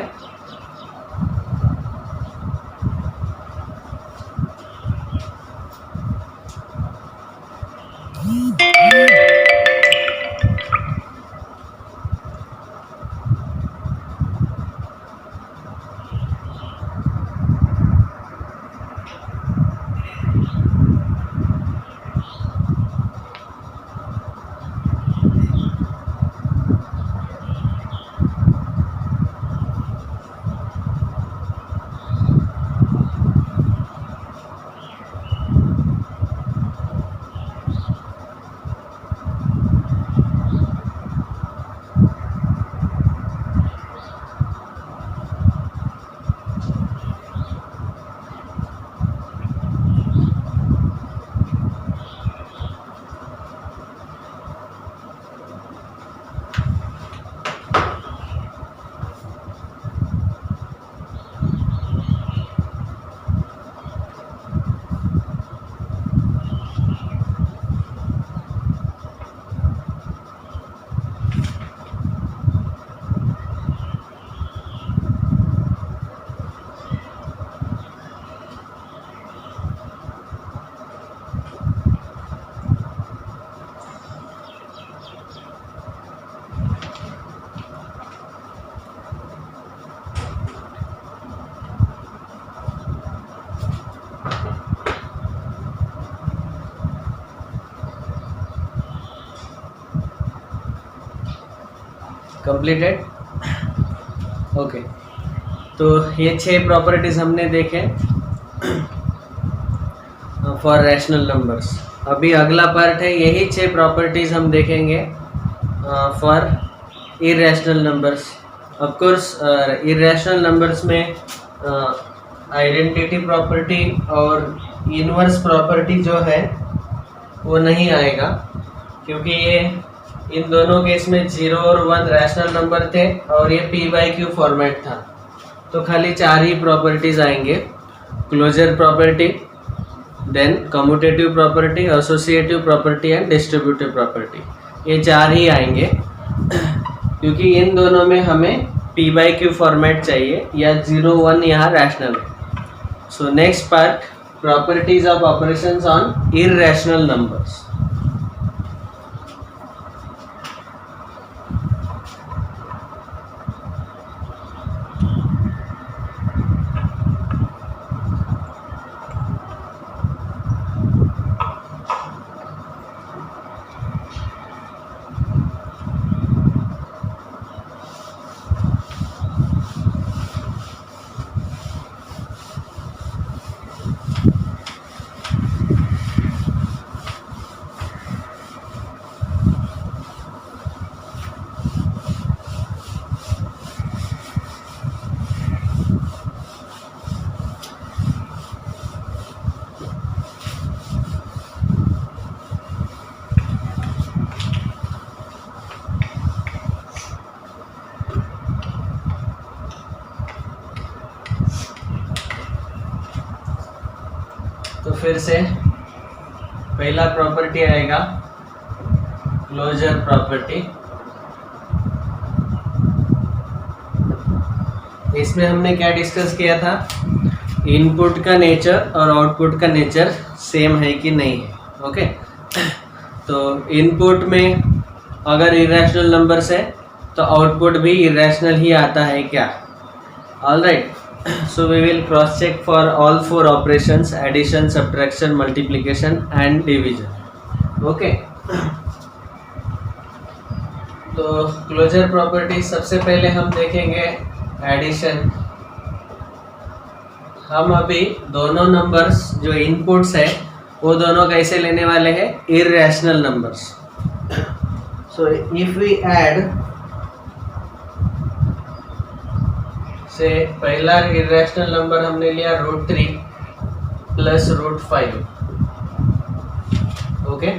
Completed, okay. तो ये 6 प्रॉपर्टीज हमने देखे फॉर रैशनल नंबर्स। अभी अगला पार्ट है, यही 6 प्रॉपर्टीज हम देखेंगे for irrational numbers. Of course irrational numbers में आइडेंटिटी प्रॉपर्टी और इनवर्स प्रॉपर्टी जो है वो नहीं आएगा, क्योंकि ये इन दोनों केस में 0 और 1 रैशनल नंबर थे और ये P/Q फॉर्मेट था। तो खाली 4 ही प्रॉपर्टीज आएंगे, closure property, then commutative property, associative property and distributive property. ये 4 ही आएंगे क्योंकि इन दोनों में हमें P/Q फॉर्मेट चाहिए या 0 1 यहाँ रैशनल है। So next part, properties of operations on irrational numbers. फिर से पहला प्रॉपर्टी आएगा क्लोजर प्रॉपर्टी। इसमें हमने क्या डिस्कस किया था, इनपुट का नेचर और आउटपुट का नेचर सेम है कि नहीं है। ओके, तो इनपुट में अगर इरेशनल नंबर्स है तो आउटपुट भी इरेशनल ही आता है क्या? All right, so we will cross check for all four operations: addition, subtraction, multiplication and division। okay, तो क्लोजर प्रॉपर्टी सबसे पहले हम देखेंगे एडिशन। हम अभी दोनों नंबर्स जो इनपुट्स है वो दोनों कैसे लेने वाले हैं, irrational numbers. So if we add, say पहला इरेशनल नंबर हमने लिया √3 प्लस √5। ओके,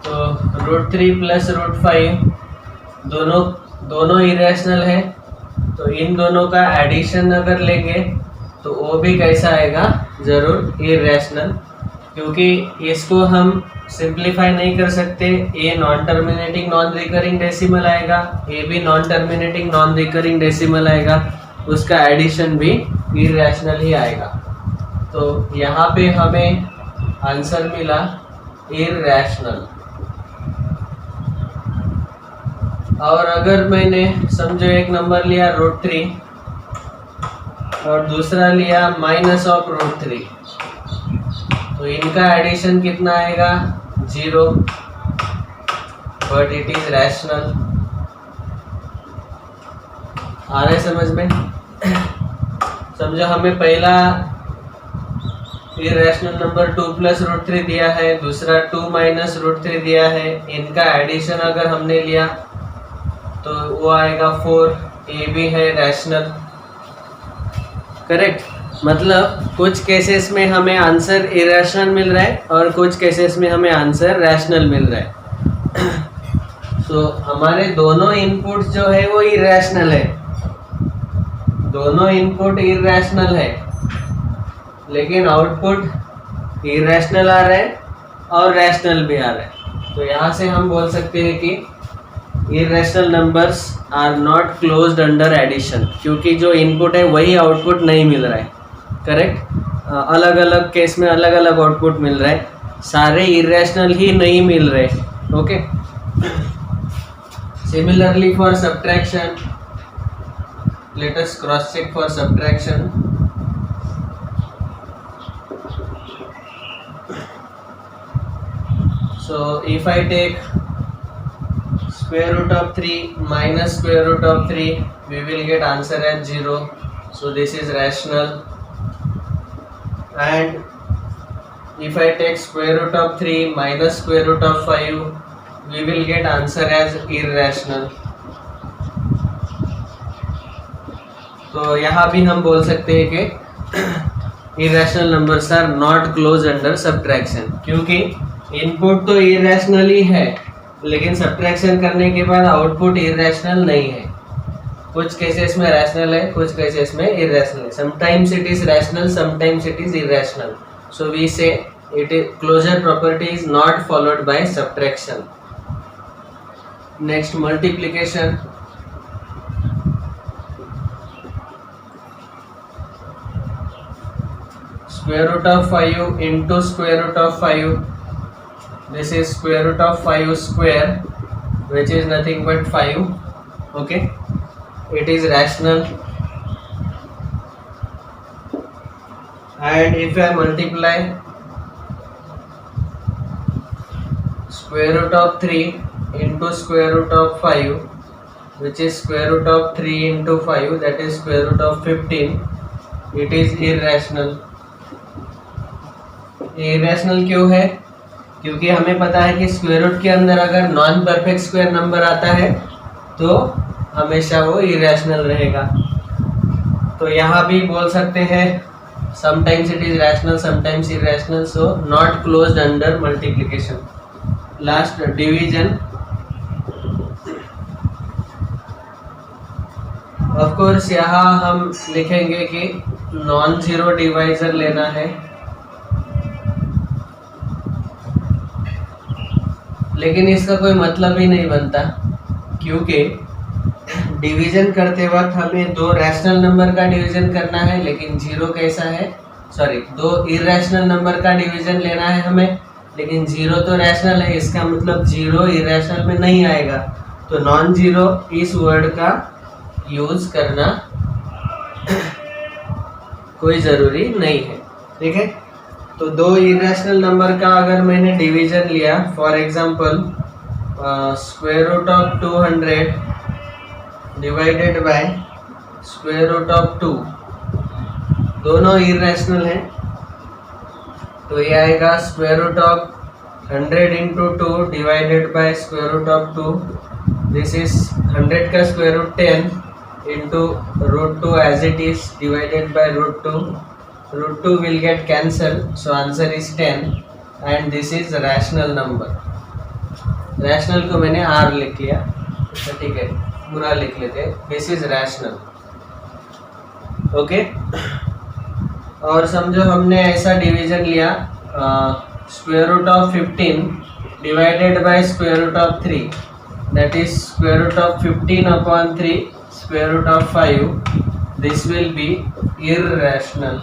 तो √3 प्लस √5 दोनों इरेशनल है, तो इन दोनों का एडिशन अगर लेंगे तो वो भी कैसा आएगा, जरूर इरेशनल, क्योंकि इसको हम सिंप्लीफाई नहीं कर सकते। A non terminating non recurring decimal आएगा, ए भी non terminating non recurring decimal आएगा, उसका एडिशन भी इरेशनल ही आएगा। तो यहाँ पे हमें आंसर मिला इरेशनल। और अगर मैंने समझो एक नंबर लिया √3 और दूसरा लिया -√3, तो इनका एडिशन कितना आएगा, 0, बट इट इज रैशनल। आ रहा है समझ में? समझो हमें पहला इरेशनल नंबर 2 प्लस √3 दिया है, दूसरा 2 माइनस √3 दिया है, इनका एडिशन अगर हमने लिया तो वो आएगा 4। ये भी है रैशनल, करेक्ट। मतलब कुछ केसेस में हमें आंसर इरेशनल मिल रहा है और कुछ केसेस में हमें आंसर रैशनल मिल रहा है। तो हमारे दोनों इनपुट जो है वो इरेशनल है, दोनों इनपुट इरेशनल है, लेकिन आउटपुट इरेशनल आ रहा है और रैशनल भी आ रहा है। तो यहाँ से हम बोल सकते हैं कि irrational numbers are not closed under addition, क्योंकि जो इनपुट है वही आउटपुट नहीं मिल रहा है, करेक्ट। अलग अलग केस में अलग अलग आउटपुट मिल रहा है, सारे इरेशनल ही नहीं मिल रहे। ओके, similarly for subtraction, let us cross check for subtraction. So if I take square root of 3 minus square root of 3, we will get answer as 0. So this is rational. And if I take square root of 3 minus square root of 5, we will get answer as irrational. तो यहाँ भी हम बोल सकते हैं कि irrational numbers are not closed under subtraction, क्योंकि input तो irrational ही है, लेकिन सब्ट्रैक्शन करने के बाद आउटपुट इरेशनल नहीं है। कुछ केसेस में रैशनल है, कुछ केसेस में इरेशनल है। Sometimes it is rational, sometimes it is irrational. So we say it is closure property is not followed by subtraction. Next multiplication. Square root of 5 into square root of 5, this is square root of 5 square, which is nothing but 5. Okay, it is rational. And if I multiply square root of 3 into square root of 5, which is square root of 3 into 5, that is square root of 15, it is irrational. irrational क्यों है? क्योंकि हमें पता है कि square root के अंदर अगर नॉन परफेक्ट स्क्वायर नंबर आता है तो हमेशा वो इरेशनल रहेगा। तो यहाँ भी बोल सकते हैं sometimes it is rational, sometimes irrational, so not closed under multiplication. Last division. Of course यहाँ हम लिखेंगे कि नॉन जीरो डिवाइजर लेना है, लेकिन इसका कोई मतलब ही नहीं बनता, क्योंकि डिवीजन करते वक्त हमें दो रैशनल नंबर का डिवीजन करना है, लेकिन जीरो कैसा है, सॉरी, दो इरेशनल नंबर का डिवीजन लेना है हमें, लेकिन जीरो तो रैशनल है, इसका मतलब जीरो इरेशनल में नहीं आएगा। तो नॉन जीरो इस वर्ड का यूज करना कोई ज़रूरी नहीं है, ठीक है। तो दो इरेशनल नंबर का अगर मैंने डिवीजन लिया, for example square root of 200 divided by square root of 2, दोनों इरेशनल हैं, तो ये आएगा square root of 100 into 2 divided by square root of 2, this is 100 का square root 10 into root 2 as it is divided by root 2. Root 2 will get cancelled, so answer is 10 and this is rational number. Rational को मैंने R लिख लिया, तो ठीक है, पूरा लिख लेते हैं, this is rational. ओके, और समझो हमने ऐसा डिवीजन लिया square root of 15 divided by square root of 3, that is square root of 15 upon 3 square root of 5, this will be irrational.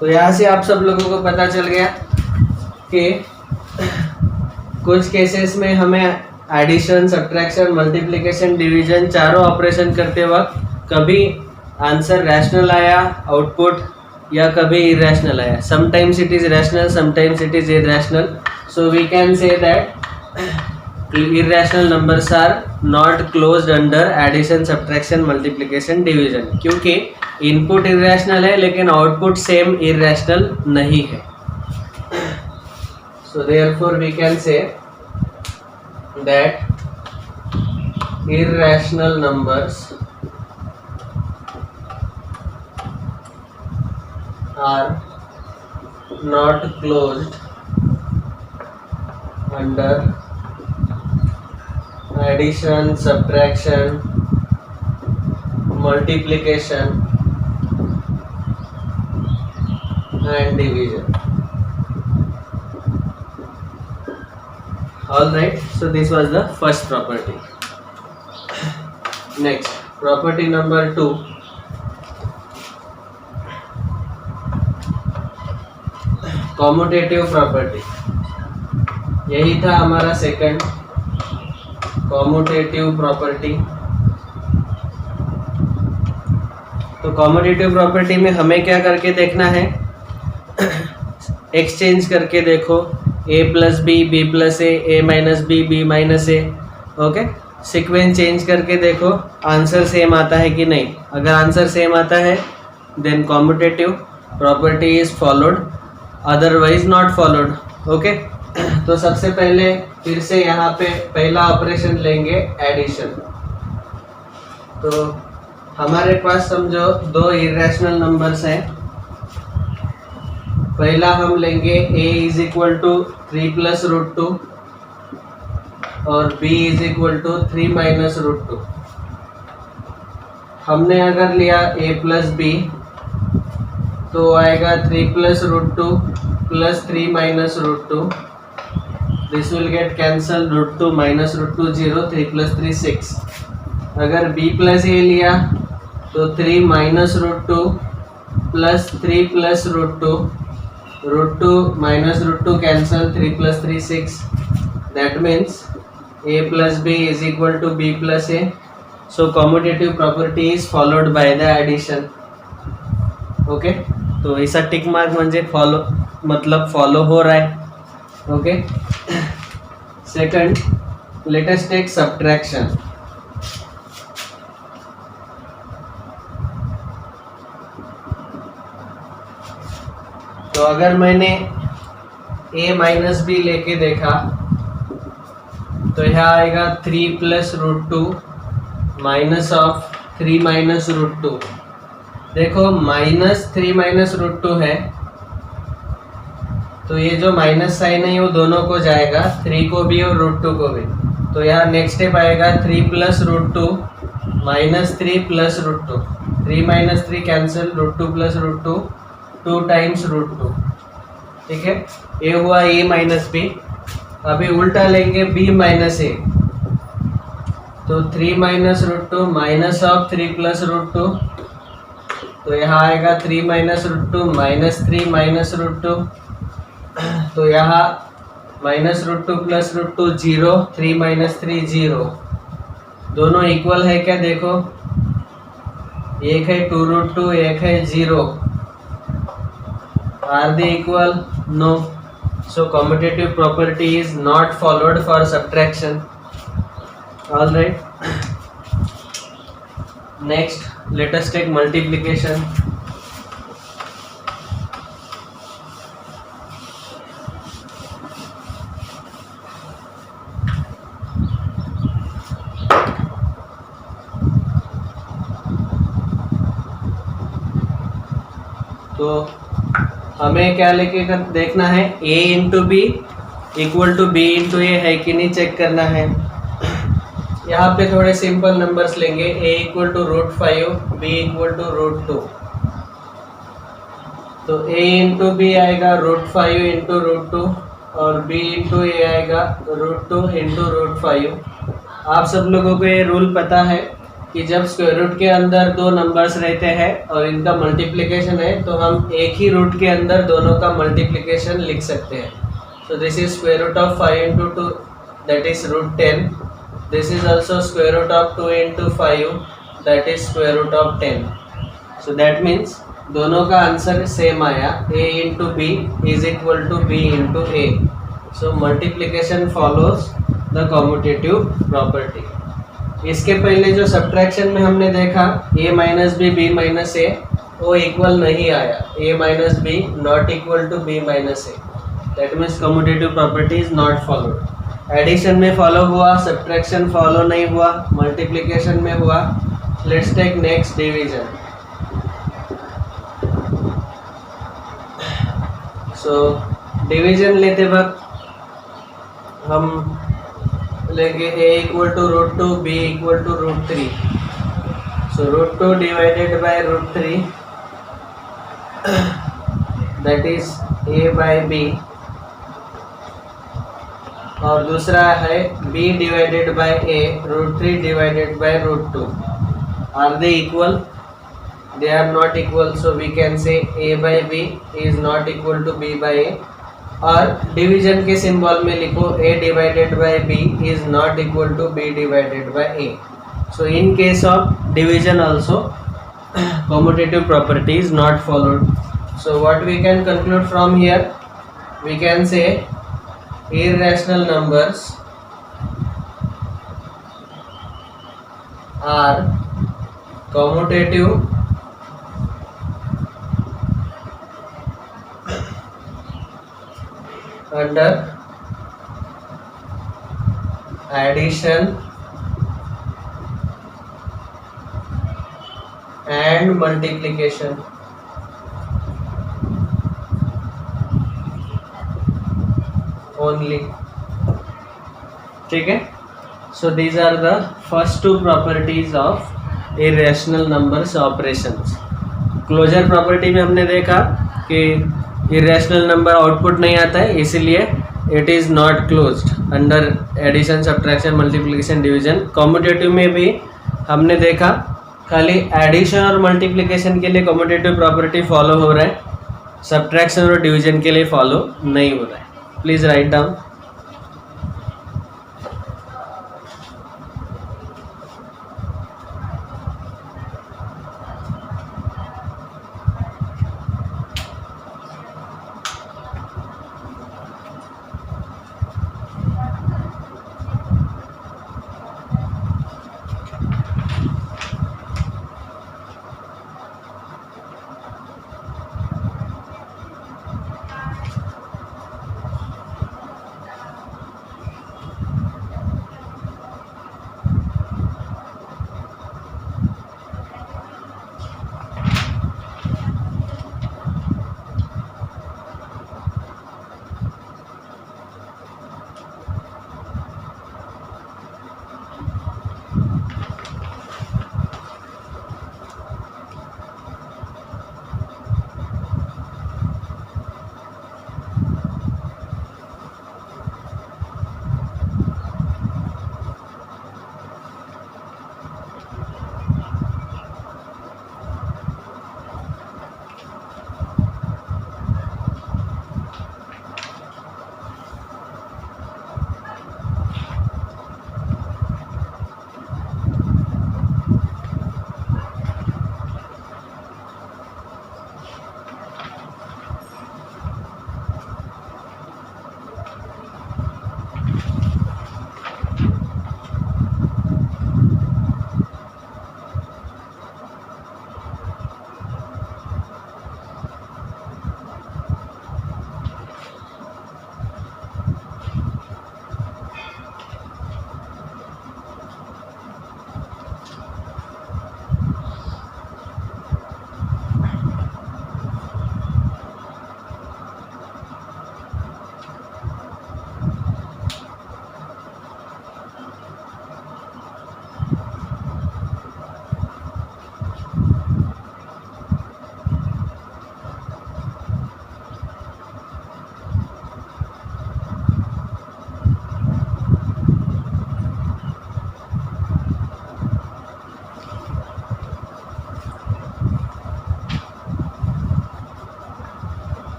तो यहाँ से आप सब लोगों को पता चल गया कि कुछ केसेस में हमें एडिशन, सब्ट्रैक्शन, मल्टीप्लिकेशन, डिवीजन चारों ऑपरेशन करते वक्त कभी आंसर रैशनल आया आउटपुट, या कभी इरेशनल आया. Sometimes it is rational, sometimes it is irrational. So we can say that irrational numbers are not closed under addition, subtraction, multiplication, division, क्योंकि input irrational है लेकिन आउटपुट सेम irrational नहीं है. So therefore we can say that irrational numbers are not closed under addition, subtraction, multiplication and division. All right, so this was the first property. Next, property number 2. Commutative property. यही था हमारा second commutative property. तो commutative property में हमें क्या करके देखना है, एक्सचेंज करके देखो, a plus b, b plus a minus b, b minus a. Okay, sequence change करके देखो आंसर सेम आता है कि नहीं. अगर आंसर सेम आता है then commutative property is followed, otherwise not followed. Okay, तो सबसे पहले फिर से यहाँ पे पहला ऑपरेशन लेंगे एडिशन. तो हमारे पास समझो दो इरेशनल नंबर्स हैं. पहला हम लेंगे a is equal to 3 plus root 2 और b is equal to 3 minus root 2. हमने अगर लिया a प्लस b तो आएगा 3 plus root 2 plus 3 minus root 2. This will get cancelled, root 2 minus root 2 0, 3 plus 3 6. अगर b plus a लिया तो 3 minus root 2 plus 3 plus root 2, root 2 minus root 2 cancel, 3 plus 3 6. That means a plus b is equal to b plus a. So commutative property is followed by the addition. Okay, तो ऐसा tick mark म्हणजे follow, मतलब follow हो रहा है. Okay, second, let us take subtraction. तो अगर मैंने a माइनस बी लेके देखा तो यहाँ आएगा 3 plus root 2 minus of 3 minus root 2. देखो माइनस 3 माइनस रूट 2 है तो ये जो माइनस साइन है वो दोनों को जाएगा, 3 को भी और √2 को भी। तो यहाँ नेक्स्ट स्टेप आएगा 3 plus √2 minus 3 plus √2, 3 minus 3 cancel, √2 plus √2 2 times √2। ठीक है, ये हुआ a माइनस बी। अभी उल्टा लेंगे b माइनस ए, तो 3 माइनस √2 माइनस ऑफ 3 प्लस √2, तो यहाँ आएगा 3 माइनस √2 माइनस 3 माइनस √2, तो यहाँ माइनस √2 प्लस √2 0, 3 माइनस 3 0। दोनों इक्वल है क्या देखो, एक है 2√2, एक है 0। Are they equal? No. So commutative property is not followed for subtraction. All right. Next, let us take multiplication. तो हमें क्या लेके देखना है, a into b equal to b into a है कि नहीं चेक करना है। यहाँ पे थोड़े सिंपल नंबर्स लेंगे, a equal to √5, b equal to √2। तो a इंटू बी आएगा √5 इंटू √2 और b इंटू ए आएगा √2 इंटू √5। आप सब लोगों को ये रूल पता है कि जब स्क्वायर रूट के अंदर दो नंबर्स रहते हैं और इनका मल्टीप्लिकेशन है तो हम एक ही रूट के अंदर दोनों का मल्टीप्लिकेशन लिख सकते हैं। So this is square root of 5 into 2, that is √10। This is also square root of 2 into 5, that is square root of 10। So that means दोनों का आंसर सेम आया, a into b is equal to b into a. So multiplication follows the commutative property. इसके पहले जो subtraction में हमने देखा a minus b b minus a, वो इक्वल नहीं आया, a minus B not equal to b minus A, that means commutative property is not followed. Addition में फॉलो हुआ, सब्ट्रैक्शन फॉलो नहीं हुआ, मल्टीप्लिकेशन में हुआ। Let's take next division. So division लेते वक्त हम लेंगे a equal to √2, b equal to √3। सो √2 divided by √3, that is a by b, और दूसरा है b divided by a, √3 divided by √2। Are they equal? They are not equal, so we can say a by b is not equal to b by a। और division के symbol में लिखो a divided by b is not equal to b divided by a। So in case of division also commutative property is not followed। So what we can conclude from here, we can say irrational numbers are commutative under addition and multiplication। Only। ठीक है। So these are the first two properties of irrational numbers operations। Closure property में हमने देखा कि irrational number output नहीं आता है, इसीलिए it is not closed under addition, subtraction, multiplication, division. Commutative में भी हमने देखा खाली एडिशन और मल्टीप्लिकेशन के लिए कॉम्यूटेटिव प्रॉपर्टी फॉलो हो रहा है, सब्ट्रैक्शन और डिवीजन के लिए फॉलो नहीं हो रहा है। Please write down.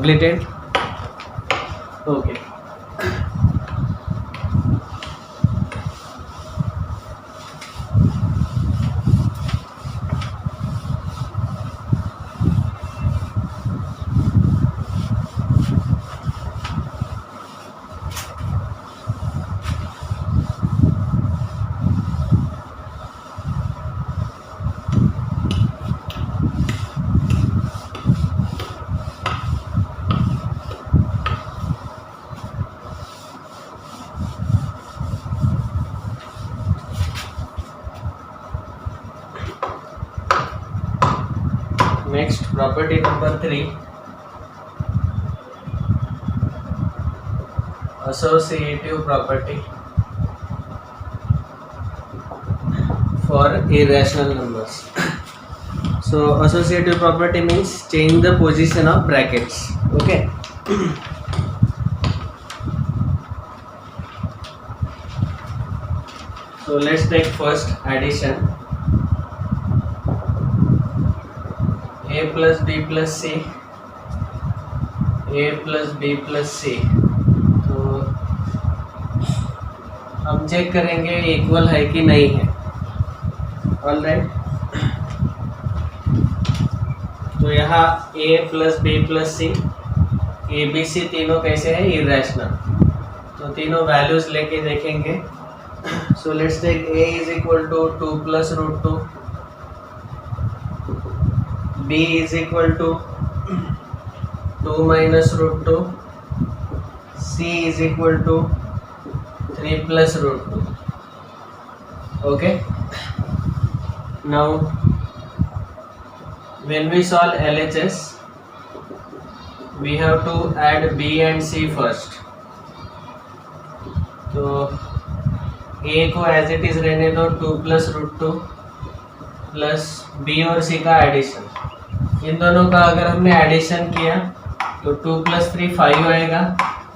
completed. Okay. Next, property number 3, associative property for irrational numbers. So associative property means change the position of brackets. Okay. So let's take first addition. A plus b plus c, a plus b plus c. तो हम check करेंगे equal है कि नहीं है. Alright. तो यहाँ a plus B plus C, A B C तीनों कैसे है? इरेशनल. तो तीनों वैल्यूज लेके देखेंगे. So let's take a is equal to 2 plus root 2, b is equal to 2 minus root 2, c is equal to 3 plus root 2. Okay. Now when we solve LHS, we have to add b and c first. तो a को as it is रहने दो, 2 plus root 2 plus b और c का addition. इन दोनों का अगर हमने एडिशन किया तो 2 प्लस 3 5 आएगा,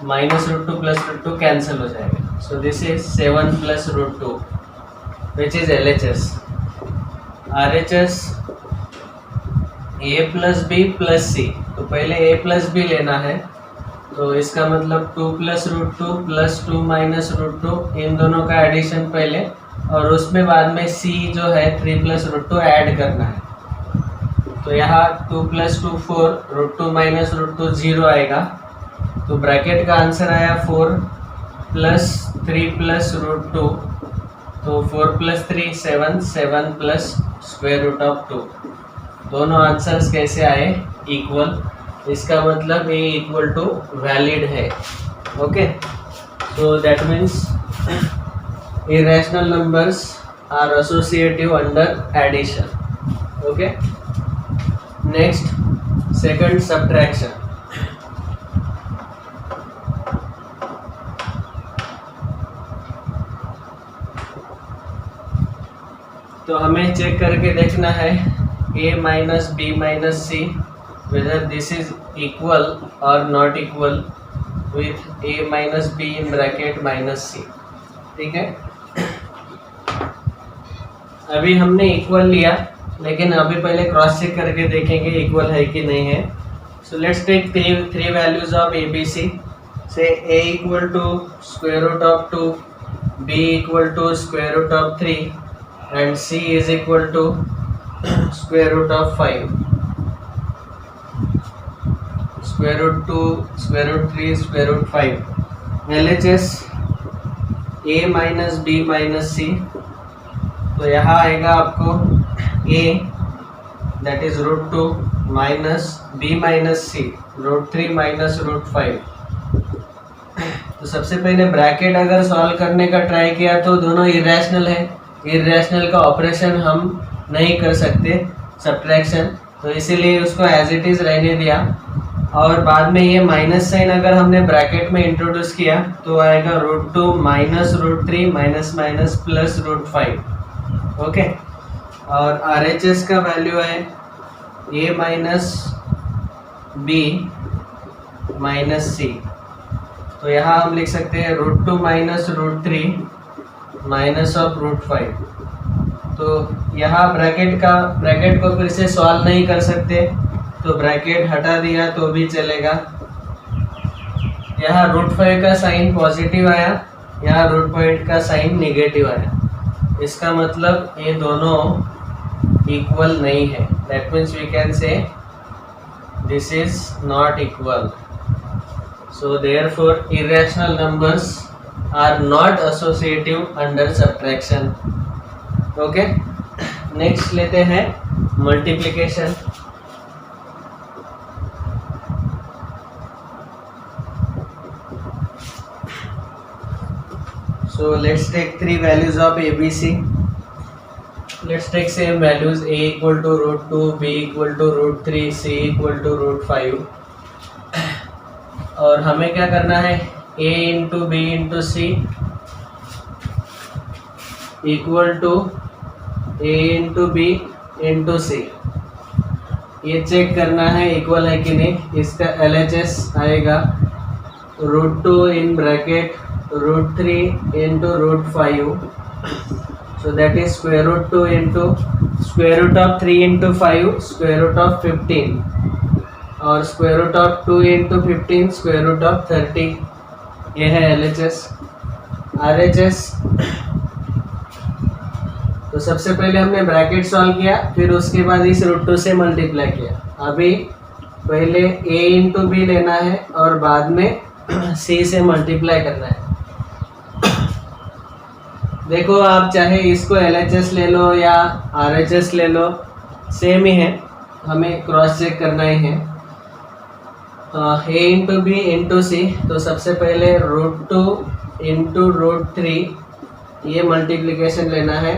minus root 2 plus root 2 cancel हो जाएगा. So this is 7 plus root 2 which is LHS. RHS a plus B plus सी. तो पहले a प्लस बी लेना है, तो इसका मतलब 2 plus root 2 plus 2 minus root 2, इन दोनों का एडिशन पहले, और उसमें बाद में c जो है 3 प्लस रूट 2 ऐड करना है. तो यहाँ 2 प्लस 2 4, रूट 2 माइनस रूट 2 0 आएगा. तो ब्रैकेट का आंसर आया 4 प्लस 3 प्लस रूट 2. तो 4 plus 3 7, 7 plus square root of 2. दोनों आंसर्स कैसे आए? इक्वल. इसका मतलब ये इक्वल टू वैलिड है. Okay. So that means irrational numbers are associative under addition. Okay. Next, second, subtraction. तो हमें चेक करके देखना है a minus b minus c whether this is equal or not equal with a minus b in bracket minus c. ठीक है. अभी हमने equal लिया, लेकिन अभी पहले क्रॉस चेक करके देखेंगे इक्वल है कि नहीं है. So let's take three values of a B c. Say a equal to square root of 2, b equal to square root of 3 and c is equal to square root of 5, square root 2, square root 3, square root 5. LHS a minus B minus सी. तो यहाँ आएगा आपको a that is root 2 minus B minus c root 3 minus root 5. तो सबसे पहले bracket अगर solve करने का ट्राई किया तो दोनों इरेशनल है. इरेशनल का ऑपरेशन हम नहीं कर सकते सब्ट्रैक्शन, तो इसीलिए उसको एज इट इज़ रहने दिया. और बाद में ये माइनस साइन अगर हमने ब्रैकेट में इंट्रोड्यूस किया तो आएगा root 2 minus root 3 minus minus plus root 5. Okay. और RHS का वैल्यू है a माइनस बी माइनस सी. तो यहाँ हम लिख सकते हैं root 2 minus root 3 minus of root 5. तो यहाँ ब्रैकेट को फिर से सॉल्व नहीं कर सकते, तो ब्रैकेट हटा दिया तो भी चलेगा. यहाँ √5 का साइन पॉजिटिव आया, यहाँ √5 का साइन निगेटिव आया। इसका मतलब ये दोनों इक्वल नहीं है। That means we can say this is not equal. So therefore irrational numbers are not associative under subtraction. Okay, next लेते हैं multiplication. So let's take three values of ABC. Let's take same values: a equal to √2, b equal to √3, c equal to √5। और हमें क्या करना है, a into b into c equal to a into b into c. ये check करना है equal है कि नहीं। इसका LHS आएगा √2 in bracket √3 into √5, so that is square root 2 into square root of 3 into 5 square root of 15, और square root of 2 into 15 square root of 30। ये है LHS। RHS तो सबसे पहले हमने ब्रैकेट सॉल्व किया, फिर उसके बाद इस √2 से मल्टीप्लाई किया। अभी पहले a इंटू बी लेना है और बाद में c से मल्टीप्लाई करना है। देखो, आप चाहे इसको LHS ले लो या RHS ले लो, सेम ही है, हमें क्रॉस चेक करना ही है। a into b into c, तो सबसे पहले √2 इंटू √3 ये मल्टीप्लिकेशन लेना है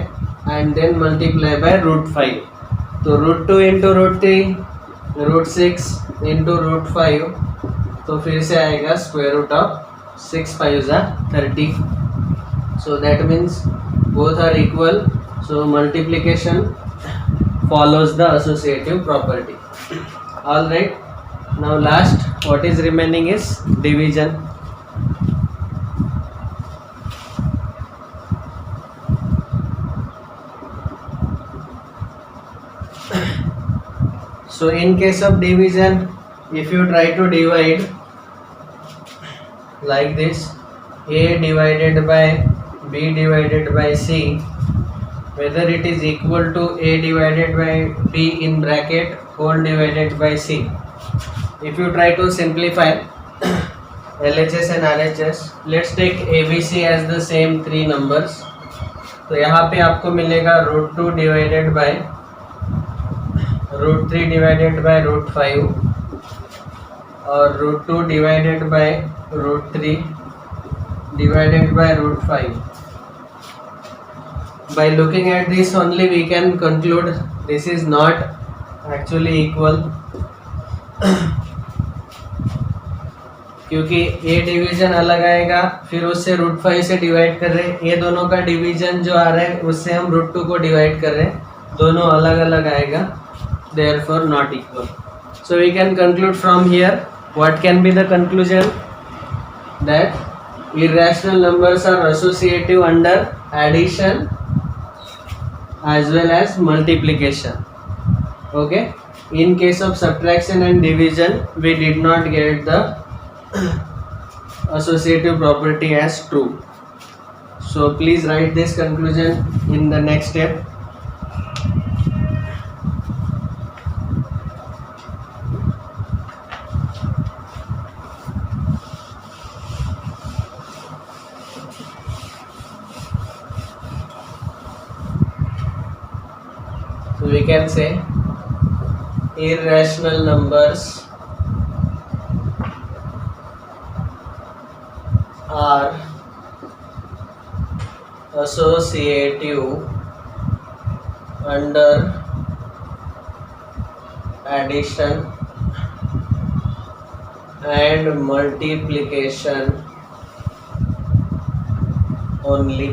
एंड देन मल्टीप्लाई बाय √5। तो √2 इंटू √3 √6 इंटू √5, तो फिर से आएगा square root of 6 5 30। So that means both are equal, so multiplication follows the associative property. All right, now last what is remaining is division. So in case of division, if you try to divide like this, a divided by b divided by c, whether it is equal to a divided by b in bracket whole divided by c. If you try to simplify LHS and RHS, let's take ABC as the same three numbers. तो यहाँ पे आपको मिलेगा √2 divided by √3 divided bye √5 और √2 divided by √3 divided by √5. By looking at this only we can conclude this is not actually equal, क्योंकि ये division अलग आएगा, फिर उससे √5 से डिवाइड कर रहे हैं, ये दोनों का डिवीजन जो आ रहा है उससे हम √2 को डिवाइड कर रहे हैं, दोनों अलग अलग आएगा, therefore not equal. So we can conclude from here, what can be the conclusion? That irrational numbers are associative under addition as well as multiplication. Okay, in case of subtraction and division we did not get the associative property as true. So please write this conclusion in the next step. So we can say irrational numbers are associative under addition and multiplication only.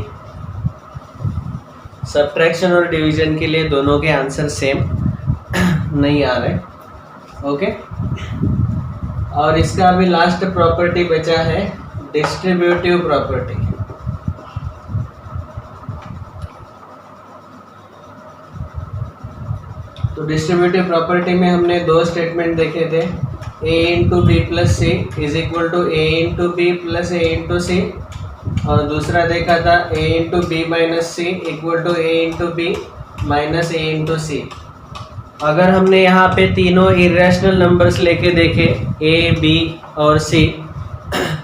Subtraction और division के लिए दोनों के answer same नहीं आ रहे। Okay, और इसका अभी लास्ट प्रॉपर्टी बचा है डिस्ट्रीब्यूटिव प्रॉपर्टी। तो डिस्ट्रीब्यूटिव प्रॉपर्टी में हमने दो स्टेटमेंट देखे थे। A into B plus c is equal to a into B plus a into c, और दूसरा देखा था a into b minus c equal to a into b minus a into c. अगर हमने यहाँ पे तीनों इरेशनल नंबर्स लेके देखे ए बी और सी,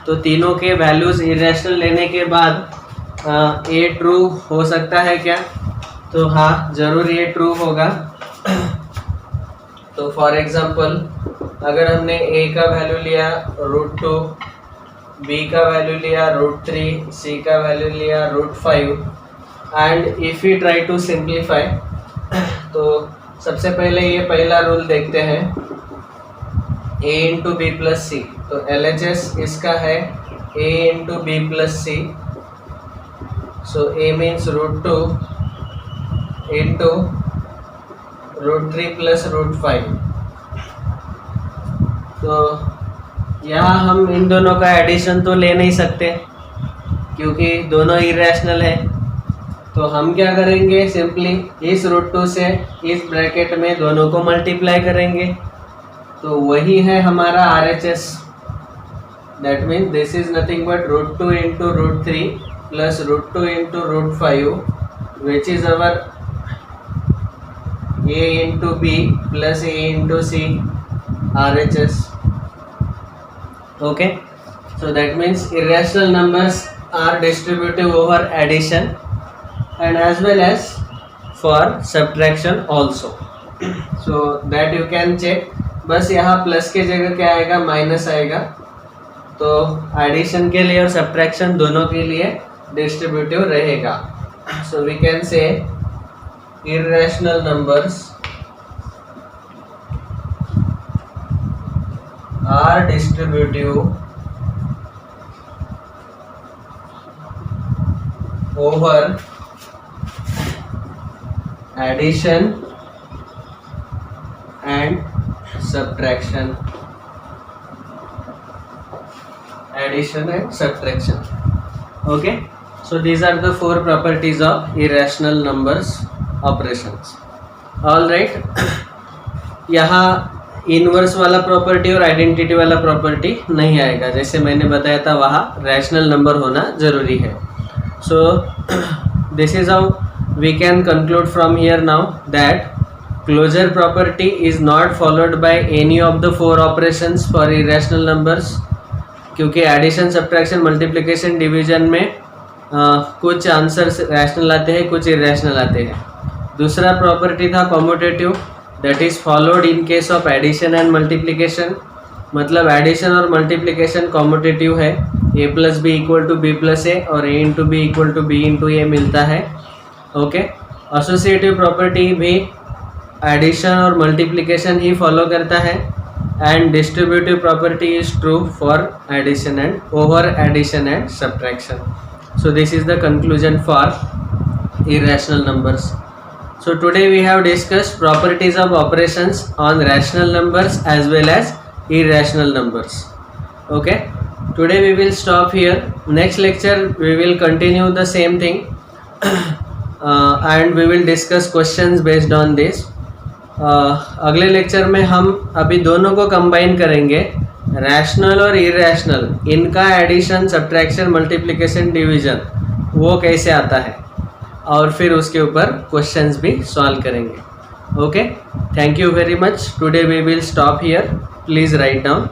तो तीनों के वैल्यूज़ इरेशनल लेने के बाद ए ट्रू हो सकता है क्या? तो हाँ, ज़रूर ये ट्रू होगा। तो फॉर एग्जांपल अगर हमने ए का वैल्यू लिया √2, बी का वैल्यू लिया √3, सी का वैल्यू लिया √5, and if you try to simplify, तो सबसे पहले ये पहला रूल देखते हैं, a इंटू बी प्लस सी। तो LHS इसका है a into B plus C, so a means √2 into √3 plus √5। तो यहाँ हम इन दोनों का एडिशन तो ले नहीं सकते क्योंकि दोनों इरेशनल है। तो हम क्या करेंगे, सिंपली इस √2 से इस ब्रैकेट में दोनों को मल्टीप्लाई करेंगे, तो वही है हमारा RHS। That means this is nothing but √2 into √3 plus √2 into √5 which is our A into B plus A into C RHS। Okay, so that means irrational numbers are distributive over addition and as well as for subtraction also, so that you can check। बस यहाँ plus के जगह क्या आएगा, minus आएगा, तो addition के लिए और सब्ट्रैक्शन दोनों के लिए डिस्ट्रीब्यूटिव रहेगा। So we can say irrational numbers are distributive over addition and subtraction, addition and subtraction। okay, so these are the four properties of irrational numbers operations। all right, यहाँ inverse वाला property और identity वाला property नहीं आएगा, जैसे मैंने बताया था वहाँ रैशनल नंबर होना ज़रूरी है। So this is how we can conclude from here now that closure property is not followed by any of the four operations for irrational numbers, क्योंकि एडिशन, सब्ट्रैक्शन, मल्टीप्लिकेशन, डिवीजन में कुछ answers rational आते हैं, कुछ irrational आते हैं। दूसरा property था commutative, that is followed in case of addition and multiplication, मतलब एडिशन और मल्टीप्लिकेशन कॉम्यूटेटिव है, a plus b equal to b plus a और a into b equal to b into a मिलता है। ओके, एसोसिएटिव प्रॉपर्टी भी addition और multiplication ही follow करता है, and distributive property is true for addition and over addition and subtraction. So this is the conclusion for irrational numbers। So today we have discussed properties of operations on rational numbers as well as irrational numbers। okay, today we will stop here, next lecture we will continue the same thing and we will discuss questions based on this। अगले lecture में हम अभी दोनों को combine करेंगे, rational और irrational, इनका addition, subtraction, multiplication, division वो कैसे आता है, और फिर उसके ऊपर क्वेश्चंस भी सॉल्व करेंगे। Okay, thank you very much. Today we will stop here, please write down.